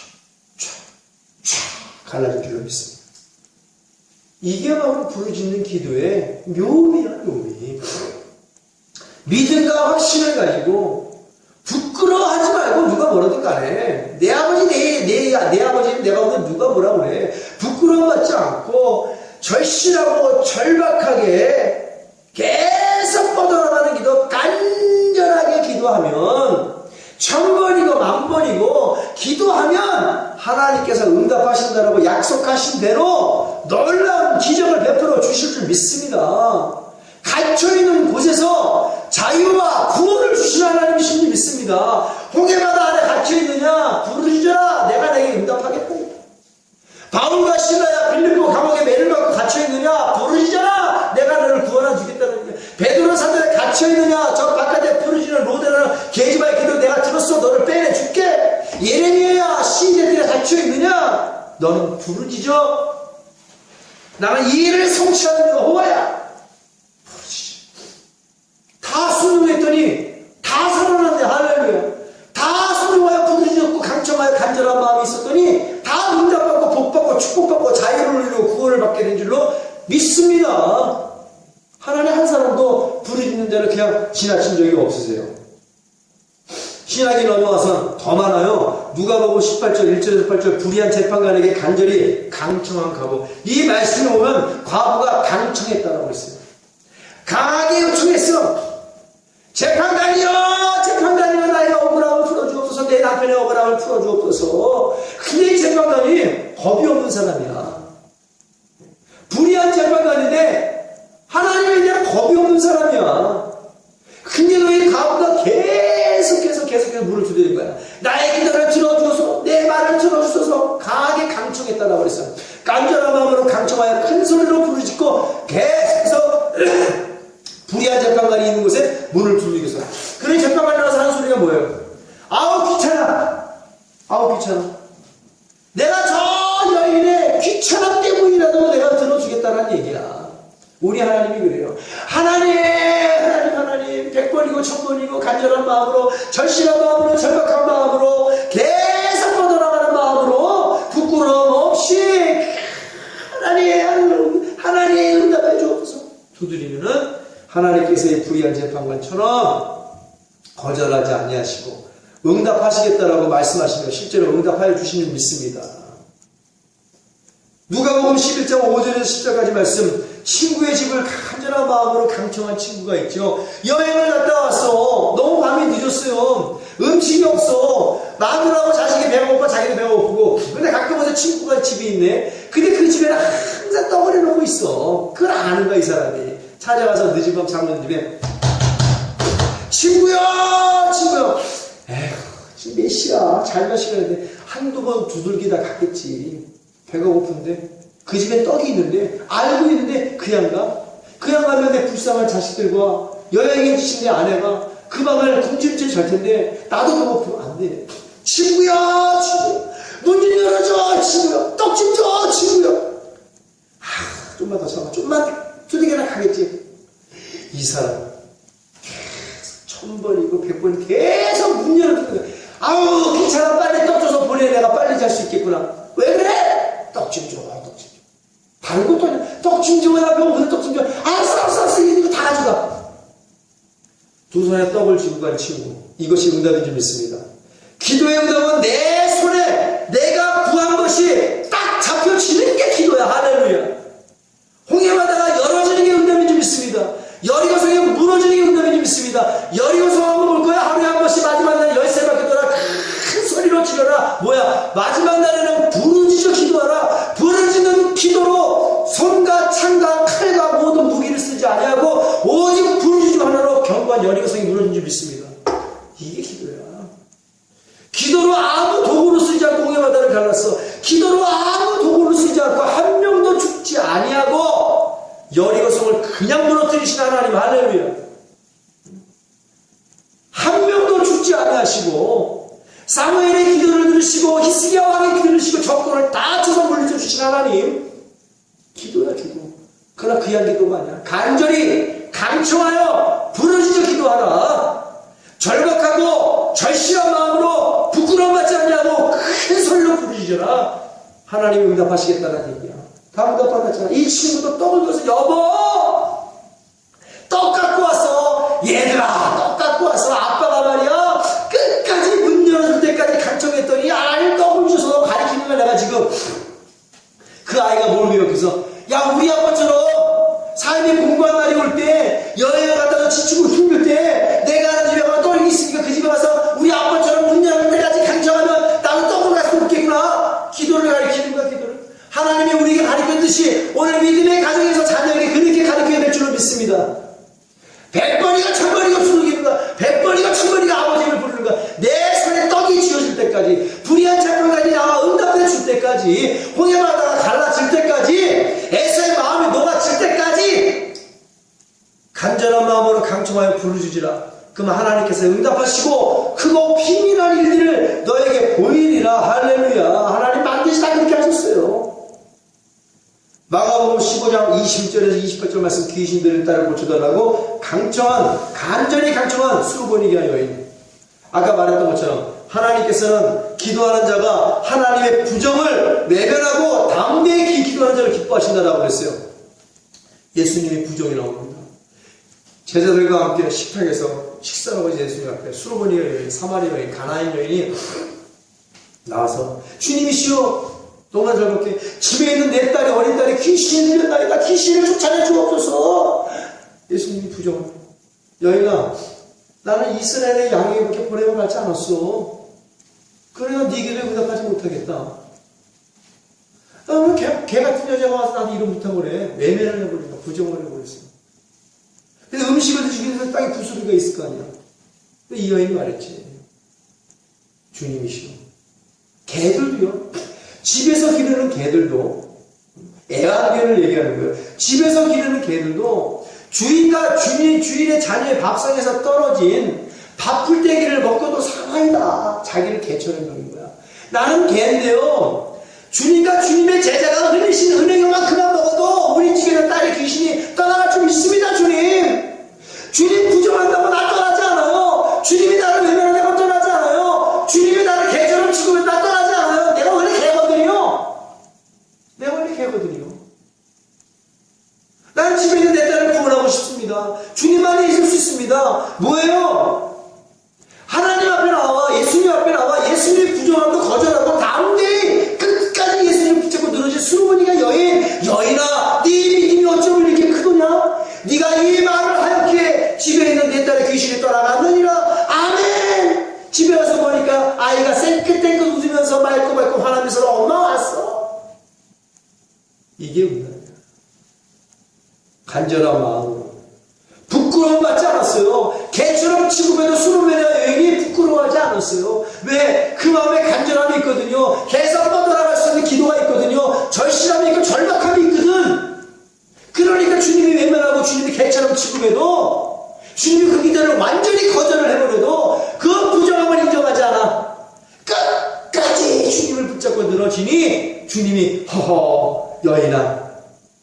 갈라질 줄로 믿습니다. 이게 바로 부르짖는 기도의 묘미야, 묘미. 믿음과 확신을 가지고 부끄러워하지 말고 누가 뭐라든 간에 내 아버지 내 아버지는 내가 보면 누가 뭐라 그래 부끄러워받지 않고 절실하고 절박하게 계속 뻗어나가는 기도, 간절하게 기도하면 1000번이고 10,000번이고 기도하면 하나님께서 응답하신다라고 약속하신 대로 놀라운 기적을 베풀어 주실 줄 믿습니다. 갇혀있는 곳에서 자유와 구원을 주신 하나님이신 줄 믿습니다. 홍해바다 안에 갇혀있느냐 부르짖어라 내가 내게 응답하겠다. 바울과 실라야 빌립보 감옥에 매를 받고 갇혀있느냐 부르짖어라 내가 너를 구원해 주겠다는 거예요. 베드로 사도에 갇혀있느냐 저 바깥에 부르짖는 로데나 게시바의 기도 내가 들었어 너를 빼내줄게. 예레미야야 시대들에 갇혀있느냐 너는 부르짖어 나는 이 일을 성취하는 이가 호와야. 다 순응했더니 다 살아났네. 할렐루야. 다 순응하여 부르짖었고 강청하여 간절한 마음이 있었더니 다 응답받고 복받고 축복받고 자유를 누리고 구원을 받게 된 줄로 믿습니다. 하나님 한 사람도 부르짖는 대로 그냥 지나친 적이 없으세요. 신학이 넘어와서 더 많아요. 누가복음 18절 1절에서 8절 불의한 재판관에게 간절히 강청한 과부. 이 말씀을 보면 과부가 강청했다라고 했어요. 강하게 요청했어. 재판관이여 나의 억울함을 풀어주옵소서. 내 남편의 억울함을 풀어주옵소서. 근데 이 재판관이 겁이 없는 사람이야. 불의한 재판관인데 하나님에 대한 겁이 없는 사람이야. 근데 너희 과부가 계속해서 물을 두드린 거야. 나의 기도를 들어주소서 내 말을 들어주소서 강하게 강청했다라고 그랬어요. 간절한 마음으로 강청하여 큰 소리로 부르짖고 계속해서 불의한 재판관이 있는 곳에 문을 두드리겠어. 그런 재판관이 나와서 하는 소리가 뭐예요? 아우 귀찮아. 내가 저 여인의 귀찮음 때문이라도 내가 들어주겠다는 얘기야. 우리 하나님이 그래요. 하나님 100번이고 1000번이고 간절한 마음으로 절실한 마음으로 절박한 마음으로 계속 뻗어나가는 마음으로 부끄러움 없이 하나님 응답해 주옵소서 두드리면은 하나님께서의 불의한 재판관처럼 거절하지 아니하시고 응답하시겠다라고 말씀하시며 실제로 응답하여 주시는 믿습니다. 누가복음 11장 5절에서 10절까지 말씀. 친구의 집을 간절한 마음으로 강청한 친구가 있죠. 여행을 갔다 왔어. 너무 밤이 늦었어요. 음식이 없어. 마누라하고 자식이 배가 고파 자기도 배가 고프고. 근데 가끔 어서 친구가 집에 있네. 근데 그 집에는 항상 떡을 해놓고 있어. 그걸 아는 거야 이 사람이. 찾아가서 늦은 밤 잠든 집에 친구야 에휴 지금 몇 시야 잘몇 시간인데 한두 번 두들기다 갔겠지. 배가 고픈데 그 집에 떡이 있는데 알고 있는데 그냥 가면 내 불쌍한 자식들과 여행에 지친 내 아내가 그 방을 굶주릴 잘 텐데 나도 배고프면 안 돼. 친구야 문 좀 열어줘 친구야. 떡 좀 줘 친구야. 좀만 더 참아. 좀만 두들겨나 가겠지. 이 사람 계속 1000번이고 100번 계속 문 열어주는 거야. 아우 괜찮아 빨리 떡 줘서 보내. 내가 빨리 잘 수 있겠구나. 왜 그래? 떡 좀 줘. 다른 것도 아니야. 떡 좀 줘. 나 배고픈데 떡 좀 줘. 알았어 이거 다 가져가. 두 손에 떡을 쥐고 간 친구. 이것이 응답인 줄 믿습니다. 기도의 응답은 내 손에 내가 구한 것이 딱 잡혀지는 게 기도야. 할렐루야. 홍해바다가 열어지는 게 응답인 줄 믿습니다. 여리고성이 무너지는 게 응답인 줄 믿습니다. 여리고성 한번 올 거야. 하루에 한 번씩 마지막 날 13바퀴 돌아 큰 소리로 지르라. 뭐야 마지막 날에는 부르짖어 기도하라. 부르짖는 기도로 손과 창과 칼과 모든 무기를 쓰지 아니하고 오직 부르짖음 하나로 견고한 여리고성이 무너진 줄 믿습니다. 이게 기도야. 기도로 아무 도구를 쓰지 않고 홍해바다를 갈랐어. 기도로 아무 도구를 쓰지 않고 한 명도 죽지 아니하고 여리고성을 그냥 무너뜨리신 하나님. 할렐루야. 한 명도 죽지 아니하시고 사무엘의 기도를 들으시고 히스기야 왕의 기도를 들으시고 적군을 다 쳐서 물리쳐 주신 하나님. 기도야 기도. 그러나 그냥 기도가 아니야. 간절히 강청하여 부르짖어 기도하라. 절박하고 절실한 마음으로 부끄러움 받지 않냐고 큰 소리로 부르짖어라. 하나님이 응답하시겠다는 얘기야. 다 응답받았잖아. 이 친구도 떡을 들어서 여보 떡 갖고 왔어. 얘들아 떡 갖고 왔어. 아빠가 말이야 끝까지 문 열어줄 때까지 간청했더니 아니 떡을 주셔서 가리키는 거야. 내가 지금 그 아이가 뭘 배웠겠어. 야 우리 아빠처럼 삶의 공부한 날이 올 때 여행을 갔다가 지치고 힘들 때 내가 하는 집에 가면 떡이 있으니까 그 집에 가서 우리 아빠처럼 문 열어줄 때까지 간청하면 나도 떡을 갖고 먹겠구나. 기도를 가리키는 거야. 기도를 하나님이 우리에게 가르쳤듯이 오늘 믿음의 가정에서 자녀에게 그렇게 가르쳐야 될 줄로 믿습니다. 100번이가 1000번이가 부르기는 거야. 100번이가 1000번이가 아버지를 부르는 거야. 내 손에 떡이 쥐어질 때까지 불의한 착각까지 나와 응답해 줄 때까지 홍해바다가 갈라질 때까지 에서의 마음이 녹아질 때까지 간절한 마음으로 강청하여 부르짖으라. 그러면 하나님께서 응답하시고 크고 비밀한 일들을 너에게 보이리라. 할렐루야. 하나님 반드시 다 그렇게 하셨어요. 마가복음 15장 20절에서 28절 말씀 귀신들을 따라 고쳐달라고 간절히 강청한 수르보니게 여인. 아까 말했던 것처럼 하나님께서는 기도하는 자가 하나님의 부정을 외면하고 담대히 기도하는 자를 기뻐하신다라고 그랬어요. 예수님의 부정이 나옵니다. 제자들과 함께 식탁에서 식사하고 있는 예수님 앞에 수르보니게 여인, 사마리아 여인, 가나안 여인이 나와서 주님이시여 너무나 즐겁게 집에 있는 내 딸이 어린 딸이 귀신이 들렸나이다. 귀신을 쫓아내 주옵소서. 예수님이 부정합니다. 여인아 나는 이스라엘의 양에게 보내고 가지 않았어. 그래서 네 길을 응답하지 못하겠다. 개 같은 여자가 와서 나도 이런 못한 거래. 외면을 해버린다. 부정을 해버렸어. 근데 음식을 드시기 위해서 땅에 부스러기가 있을 거 아니야. 이 여인이 말했지. 주님이시여 개들도요. 집에서 기르는 개들도 애완견을 얘기하는 거예요. 집에서 기르는 개들도 주인과 주인의 자녀의 밥상에서 떨어진 밥풀떼기를 먹고도 상하이다. 자기를 개처럼 여긴 거야. 나는 개인데요. 주님과 주님의 제자가 흘리신 은행만 그만 먹어도 우리 집에는 딸의 귀신이 떠나갈 줄 믿습니다. 주님 부정한다고 나 떠나지 않아요. 주님이 나를 외면한다고 떠나지 않아요. 주님이 나를 개처럼 취급해 나 떠나지 않아요. 내가 원래 개거든요. 나는 집에 있는 내 딸을 구원하고 싶습니다. 주님 안에 있을 수 있습니다. 뭐예요? 하나님 앞에 나와 예수님 앞에 나와 예수님의 부정함도 거절하고 담대히 끝까지 예수님 붙잡고 늘어진 수르보니가 여인아 네 믿음이 어쩌면 이렇게 크더냐? 네가 이 말을 하였기에 집에 있는 내 딸의 귀신이 떠나갔느니라. 아멘. 집에 와서 보니까 아이가 쌩긋쌩긋 웃으면서 맑고 화나면서 엄마 왔어. 이게 응답이야. 간절한 마음으로 부끄러움 받지 않았어요. 개처럼 취급해도 수르보니 여인이 부끄러워하지 않았어요. 왜? 그 마음에 간절함이 있거든요. 계속 뻗어나갈 수 있는 기도가 있거든요. 절실함이 있고 절박함이 있거든. 그러니까 주님이 외면하고 주님이 개처럼 취급해도 주님이 그 기도를 완전히 거절을 해버려도 그 부정함을 인정하지 않아. 끝까지 주님을 붙잡고 늘어지니 주님이 허허 여인아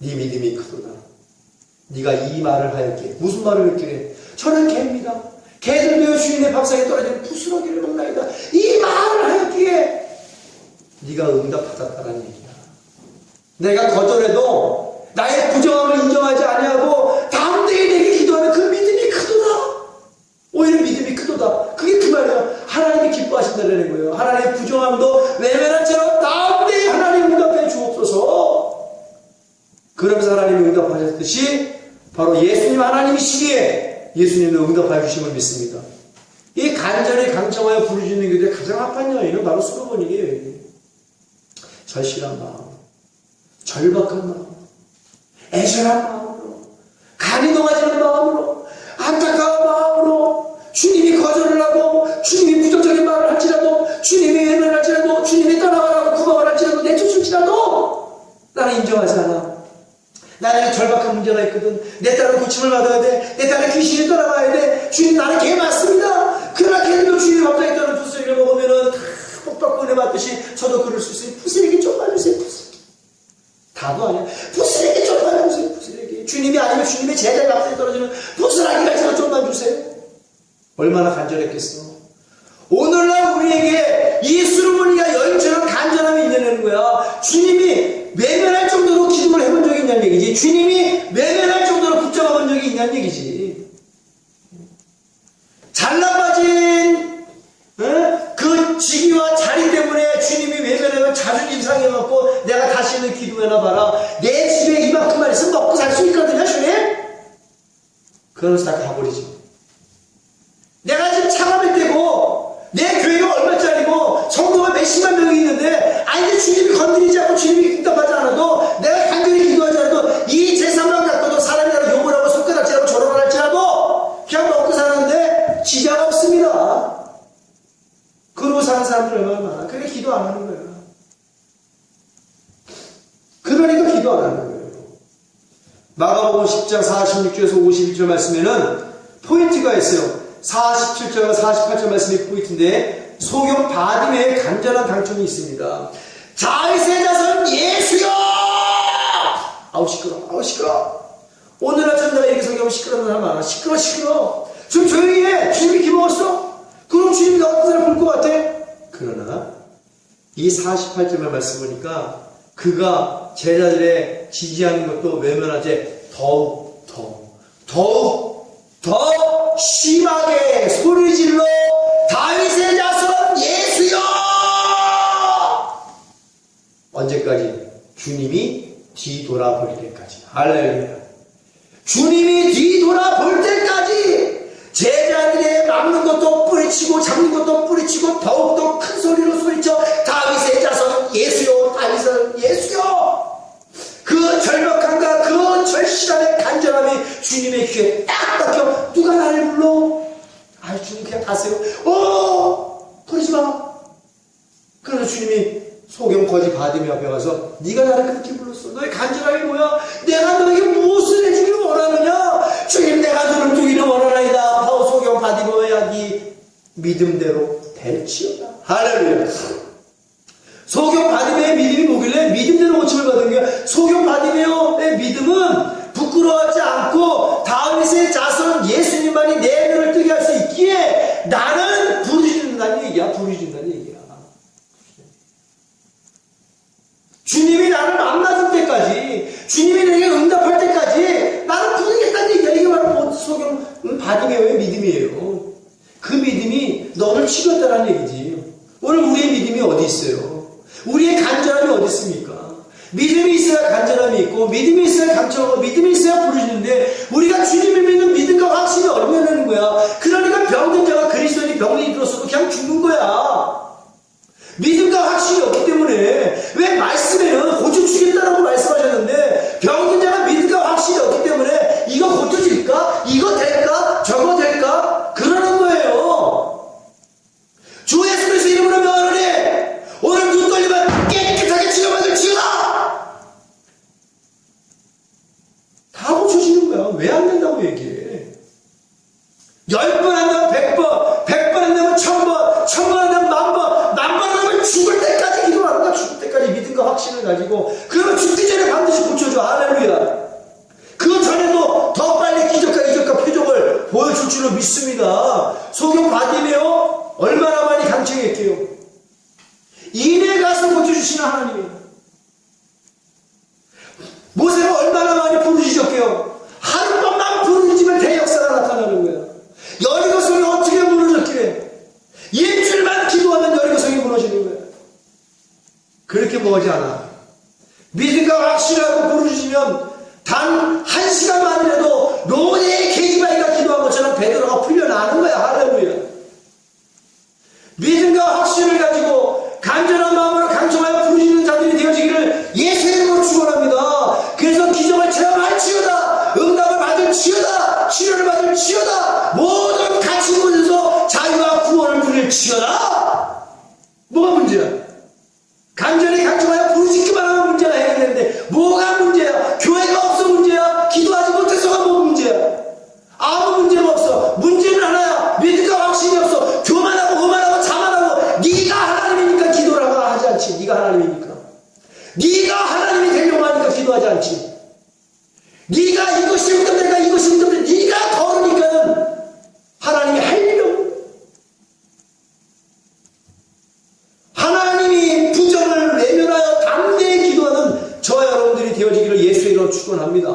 네 믿음이 크도다. 네가 이 말을 하였기에. 무슨 말을 했기에? 저는 개입니다. 개들도요 주인의 밥상에 떨어지는 부스러기를 먹나이다. 이 말을 하였기에 네가 응답받았다는 얘기야. 내가 거절해도 나의 부정함을 인정하지 아니하고 담대히 내게 기도하면 그 믿음이 크도다. 오히려 믿음이 크도다. 그게 그 말이야. 하나님이 기뻐하신다는 거예요. 하나님의 부정함도 외면한 채로 담대히 하나님 응답해 주옵소서. 그러면서 하나님이 응답하셨듯이 바로 예수님 하나님이시기에 예수님도 응답하여 주심을 믿습니다. 이 간절히 강청하여 부르짖는 기도에 가장 합한 여인은 바로 수르보니게요. 절실한 마음, 절박한 마음, 애절한 마음으로, 간이 녹아지는 마음으로, 안타까운 마음으로 주님이 거절을 하고 주님이 부정적인 말을 할지라도 주님이 외면할지라도 주님이 떠나가라고 구박을 할지라도 내쫓을지라도 나는 인정하지 않아. 나에게 절박한 문제가 있거든. 내 딸은 고침을 받아야 돼. 내 딸의 귀신이 떠나가야 돼. 주님 나는 개 맞습니다. 그러나 걔들도 주님의 밥상에 떠는 부스러기를 먹으면은 다 폭박 꺼내 맞듯이 저도 그럴 수 있어요. 부스러기 좀만 주세요. 부스러기. 다도 아니야. 부스러기 좀만 주세요. 부스러기. 주님이 아니면 주님의 제자의 밥상에 떨어지는 부스러기가 있어서 좀만 주세요. 얼마나 간절했겠어. 오늘날 우리에게 이 수르머니가 여인처럼 간절함이 있냐는 거야. 주님이 외면할 정도로 기도를 해본 적이 있냐는 얘기지. 주님이 외면할 정도로 붙잡아 본 적이 있냐는 얘기지. 잘나빠진 그 직위와 자리 때문에 주님이 외면하면 자존심 상해갖고 내가 다시는 기도해나 봐라. 내 집에 이만큼만 있으면 먹고 살 수 있거든요, 주님? 그러면서 다 가버리지. 내가 지금 차가울 때고 내 교회가 얼마짜리고 성도가 몇십만 명이 있는데 아니 주님이 건드리지 않고 주님이 응답하지 않아도 내가 간절히 기도하지 않아도 이 재산만 갖고도 사람이 나를 욕을 하고 손가락질하고 조롱을 할지라도 그냥 먹고 사는데 지장 없습니다. 그러고 사는 사람들 얼마나 많아. 그러니까 기도 안 하는 거예요. 그러니까 기도 안 하는 거예요. 마가복음 10장 46절에서 51절 말씀에는 포인트가 있어요. 47절과 48절 말씀이 포인트인데 소경 바디메의 간절한 당첨이 있습니다. 다윗의 자손 예수여! 아우 시끄러. 오늘 아침 내가 이렇게 소개하면 시끄러운 사람 많아. 시끄러. 좀 조용히 해. 주님이 기먹었어? 그럼 주님이 나 어떤 사람 볼 것 같아? 그러나 이 48절만 말씀 보니까 그가 제자들의 지지하는 것도 외면하지 더욱 더 심하게 소리질러 다윗의 자손 예수여! 언제까지? 주님이 뒤돌아볼 때까지. 할렐루야. 주님이 뒤돌아볼 때까지 제자들의 막는 것도 뿌리치고 잡는 것도 뿌리치고 더욱더 큰 소리로 소리쳐 다윗의 자손 예수여, 다윗의 예수여! 그 절박함과 그 절실함의 간절함이 주님의 귀에 딱 박혀. 누가 나를 불러? 아, 주님 그냥 가세요. 그러지 마. 그래서 주님이 소경 거지 바디메 앞에 가서 네가 나를 그렇게 불렀어. 너의 간절함이 뭐야? 내가 너에게 무엇을 해주기를 원하느냐? 주님 내가 너를 두기를 원하나이다. 바로 소경 바디메야 네 믿음대로 될지어다. 할렐루야. 소경 바디메의 믿음이 뭐길래 믿음대로 고침을 받은 거야. 소경 바디메의 믿음은 부끄러워하지 않고 다윗의 자손 예수님만이 내 눈을 뜨게 할 수 있기에 나는 부르짖는다는 얘기야. 주님이 나를 만나줄 때까지, 주님이 내게 응답할 때까지 나는 부르겠다는 얘기야. 이게 바로 소경 바디메의 믿음이에요. 그 믿음이 너를 치료했다는 얘기지. 오늘 우리의 믿음이 어디 있어요? 우리의 간절함이 어디 있습니까? 믿음이 있어야 간절함이 있고 믿음이 있어야 감정하고 믿음이 있어야 부르짖는데 우리가 주님을 믿는 믿음과 확신이 얼마나는 거야. 그러니까 병든 자가 그리스도인이 병이 들었어도 그냥 죽는 거야. 믿음과 확신이 없기 때문에 왜 말씀에는 고쳐주시겠다라고 말씀하셨는데 병든 자가 믿음과 확신이 없기 때문에 이거 고쳐질까? 이거 될까? 저거 될까? 그러는 거예요. 주 예수 그리스도 이름으로 명하노니 오늘 눈 떨리면 깨끗하게 치료받을 지어라! 다 고쳐지는 거야. 왜 안 된다고 얘기해? 10번 안 되면 100번, 100번 안 되면 1000번, 1000번 안 되면 10,000번, 10,000번 안 되면 죽을 때까지 기도하는 거야. 죽을 때까지 믿음과 확신을 가지고. 그러면 죽기 전에 반드시 고쳐줘. 할렐루야. 그 전에도 더 빨리 기적과 표적을 보여줄 줄로 믿습니다. 소경 바디메오 얼마나 많이 강청했게요. 이내 가서 고쳐주시는 하나님이에요. 모세가 얼마나 많이 부르짖었게요. 하룻밤만 부르짖으면 대역사가 나타나는 거야. 여리고성이 어떻게 무너졌길래 일주일만 기도하면 여리고성이 무너지는 거야. 그렇게 뭐하지 않아. 믿음과 확신하고 부르짖으면 단 1시간만이라도 노예의 계기바위가 기도한 것처럼 베드로가 풀려나는 거야. 할렐루야. 믿음과 확신을 가지고 간절한 마음으로 강청하여 부르짖는 자들이 되어지기를 예수의 이름으로 축원합니다. 그래서 기적을 체험할지어다, 응답을 받을지어다, 치료를 받을지어다, 모든 갇힌 곳에서 자유와 구원을 누릴지어다. 뭐가 문제야? 간절히 강청하여 부르짖기만 하면 문제가 해결되는데 뭐가 문제야? 교회가 없어 문제야? 기도하지 못해서가 뭐 문제야? 아무 문제가 없어. 문제는 하나야. 믿음과 확신이 없어. 교만하고 오만하고 자만하고. 네가 하나님이니까 기도를 하지 않지. 네가 하나님이니까. 네가 하나님이 되려고 하니까 기도하지 않지. 네가 이것이 응답된다 이것이 응답된다. 네가 거르니까는 하나님이 하려고. 축원합니다.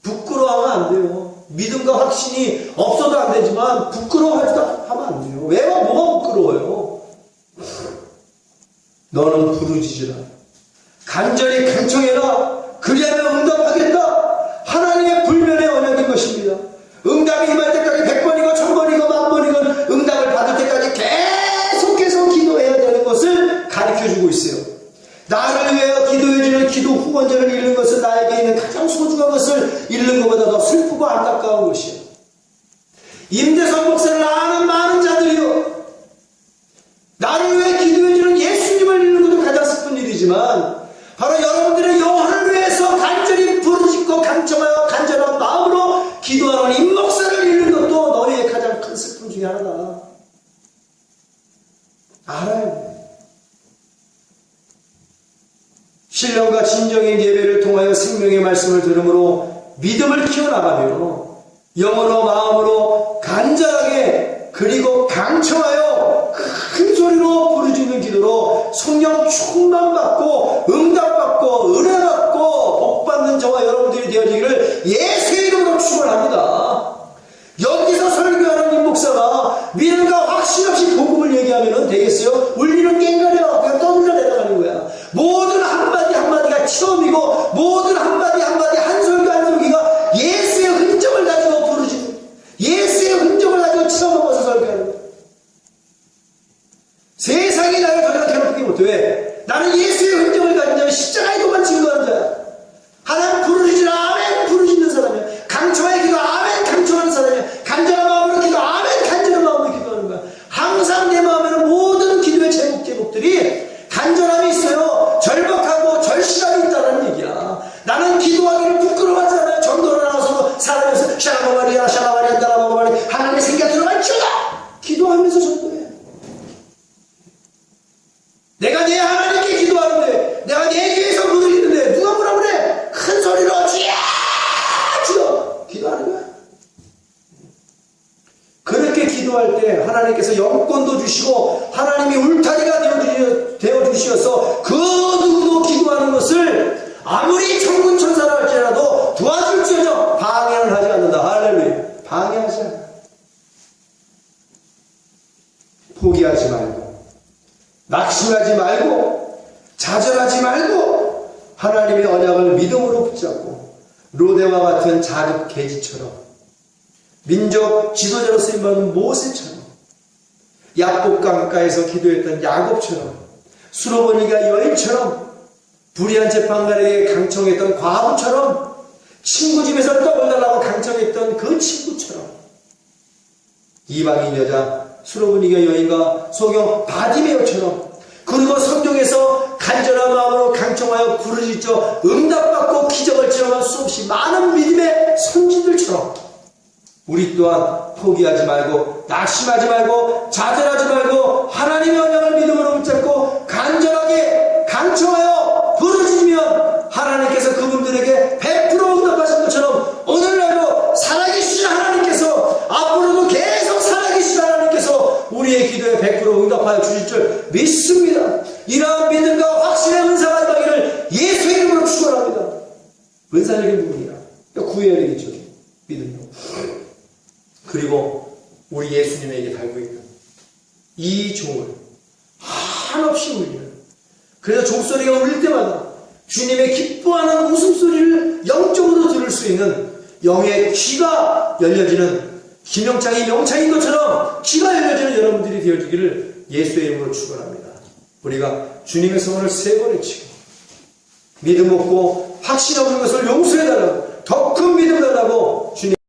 부끄러워하면 안 돼요. 믿음과 확신이 없어도 안 되지만 부끄러워하지도 하면 안 돼요. 왜 뭐가 부끄러워요? 너는 부르짖으라. 간절히 간청해라. 그리하면 응답하겠다. 하나님의 불면의 언약인 것입니다. 응답이 임할 때까지 100번이고 1000번이고 10,000번이건 응답을 받을 때까지 계속해서 기도해야 되는 것을 가르쳐주고 있어요. 나를 위하여 기도해주는 기도 후원자를 잃는 것은 나에게 있는 가장 소중한 것을 잃는 것보다 더 슬프고 안타까운 것이에요. 임대성 목사를 아는 많은 자들이요, 나를 위해 기도해주는 예수님을 잃는 것도 가장 슬픈 일이지만 바로 여러분들의 영혼을 위해서 간절히 부르짖고 간청하여 간절한 마음으로 기도하는 임목사를 잃는 것도 너희의 가장 큰 슬픔 중에 하나다. 알아야 돼. 신령과 진정인 예배를 통하여 생명의 말씀을 들음으로 믿음을 키워나가며 영으로 마음으로 간절하게 그리고 강청하여 큰 소리로 부르짖는 기도로 성령 충만받고 응답받고 은혜받고 복받는 저와 여러분들이 되어지기를 예수의 이름으로 축원합니다. 여기서 설교하는 임 목사가 믿음과 확신 없이 복음을 얘기하면 되겠어요? 울리는 깽가리가 그냥 떠들려 내려가는 거야. 모든 한마디 한마디가 처음이고 모든 한마디 한마디 한 설교 한 설교가 예수의 흔적을 가지고 부르짖는, 예수의 흔적을 가지고 치러먹어서 설교하는 거야. 세상이 나를 더 이상 괴롭히지 못해. 왜? 나는 예수의 흔적을 가진 자는 십자가에 도만 증거하는 자야. 하나님 부르짖으라 아멘 부르짖는 사람이야. 강청하여 기도 아멘 강청하는 사람이야. 간절한 마음으로 기도 아멘 간절한 마음으로 기도하는 거야. 항상 내 마음에는 모든 기도의 제목들이 간절함이 있어요. 절박하고 절실함이 있다는 얘기야. 나는 기도하기를 부끄러워하지 않아요. 전도를 나와서 살아면서 샤라바마리아 샤라바리아 따라바마리 하나님의 생기가 들어갈지어다 기도하면서 전도해. 내가 내 하나님께 기도하는데, 내가 내 귀에서 부르짖는데 누가 뭐라 그래? 큰 소리로 주여 주여 기도하는 거야. 그렇게 기도할 때 하나님께서 영권도 주시고 하나님이 울타리가 되어주시어서 그 누구도 기도하는 것을 아무리 천군 천사라 할지라도 도와줄지어정 방해는 하지 않는다. 할렐루야. 방해하지 않아. 포기하지 말고 낙심하지 말고 좌절하지 말고 하나님의 언약을 믿음으로 붙잡고 로데와 같은 자급 계지처럼 민족 지도자로 쓰임받은 모세처럼 야곱 강가에서 기도했던 야곱처럼 수로보니가 여인처럼 불의한 재판관에게 강청했던 과부처럼 친구 집에서 떡을 달라고 강청했던 그 친구처럼 이방인 여자 수로보니가 여인과 소경 바디메오처럼 그리고 성경에서 간절한 마음으로 강청하여 부르짖어 응답받고 기적을 체험한 수없이 많은 믿음의 선진들처럼 우리 또한 포기하지 말고 낙심하지 말고 좌절하지 말고 하나님의 언약을 믿음으로 붙잡고 간절하게 강청하여 부르짖으면 하나님께서 그분들에게 100% 응답하신 것처럼 오늘날도 살아계신 하나님께서 앞으로도 계속 살아계신 하나님께서 우리의 기도에 100% 응답하여 주실 줄 믿습니다. 이러한 믿음과 확신의 은사가 임하기를 예수의 이름으로 축원합니다. 은사적인 부분이라 구해야 되겠죠. 믿음으로. 그리고 우리 예수님에게 달고 있는 이 종을 한없이 울리는, 그래서 종소리가 울릴 때마다 주님의 기뻐하는 웃음소리를 영적으로 들을 수 있는 영의 귀가 열려지는 김영창이 명창인 것처럼 귀가 열려지는 여러분들이 되어지기를 예수의 이름으로 축원합니다. 우리가 주님의 성원을 3번 외치고 믿음 없고 확신 없는 것을 용서해달라고 더 큰 믿음 달라고 주님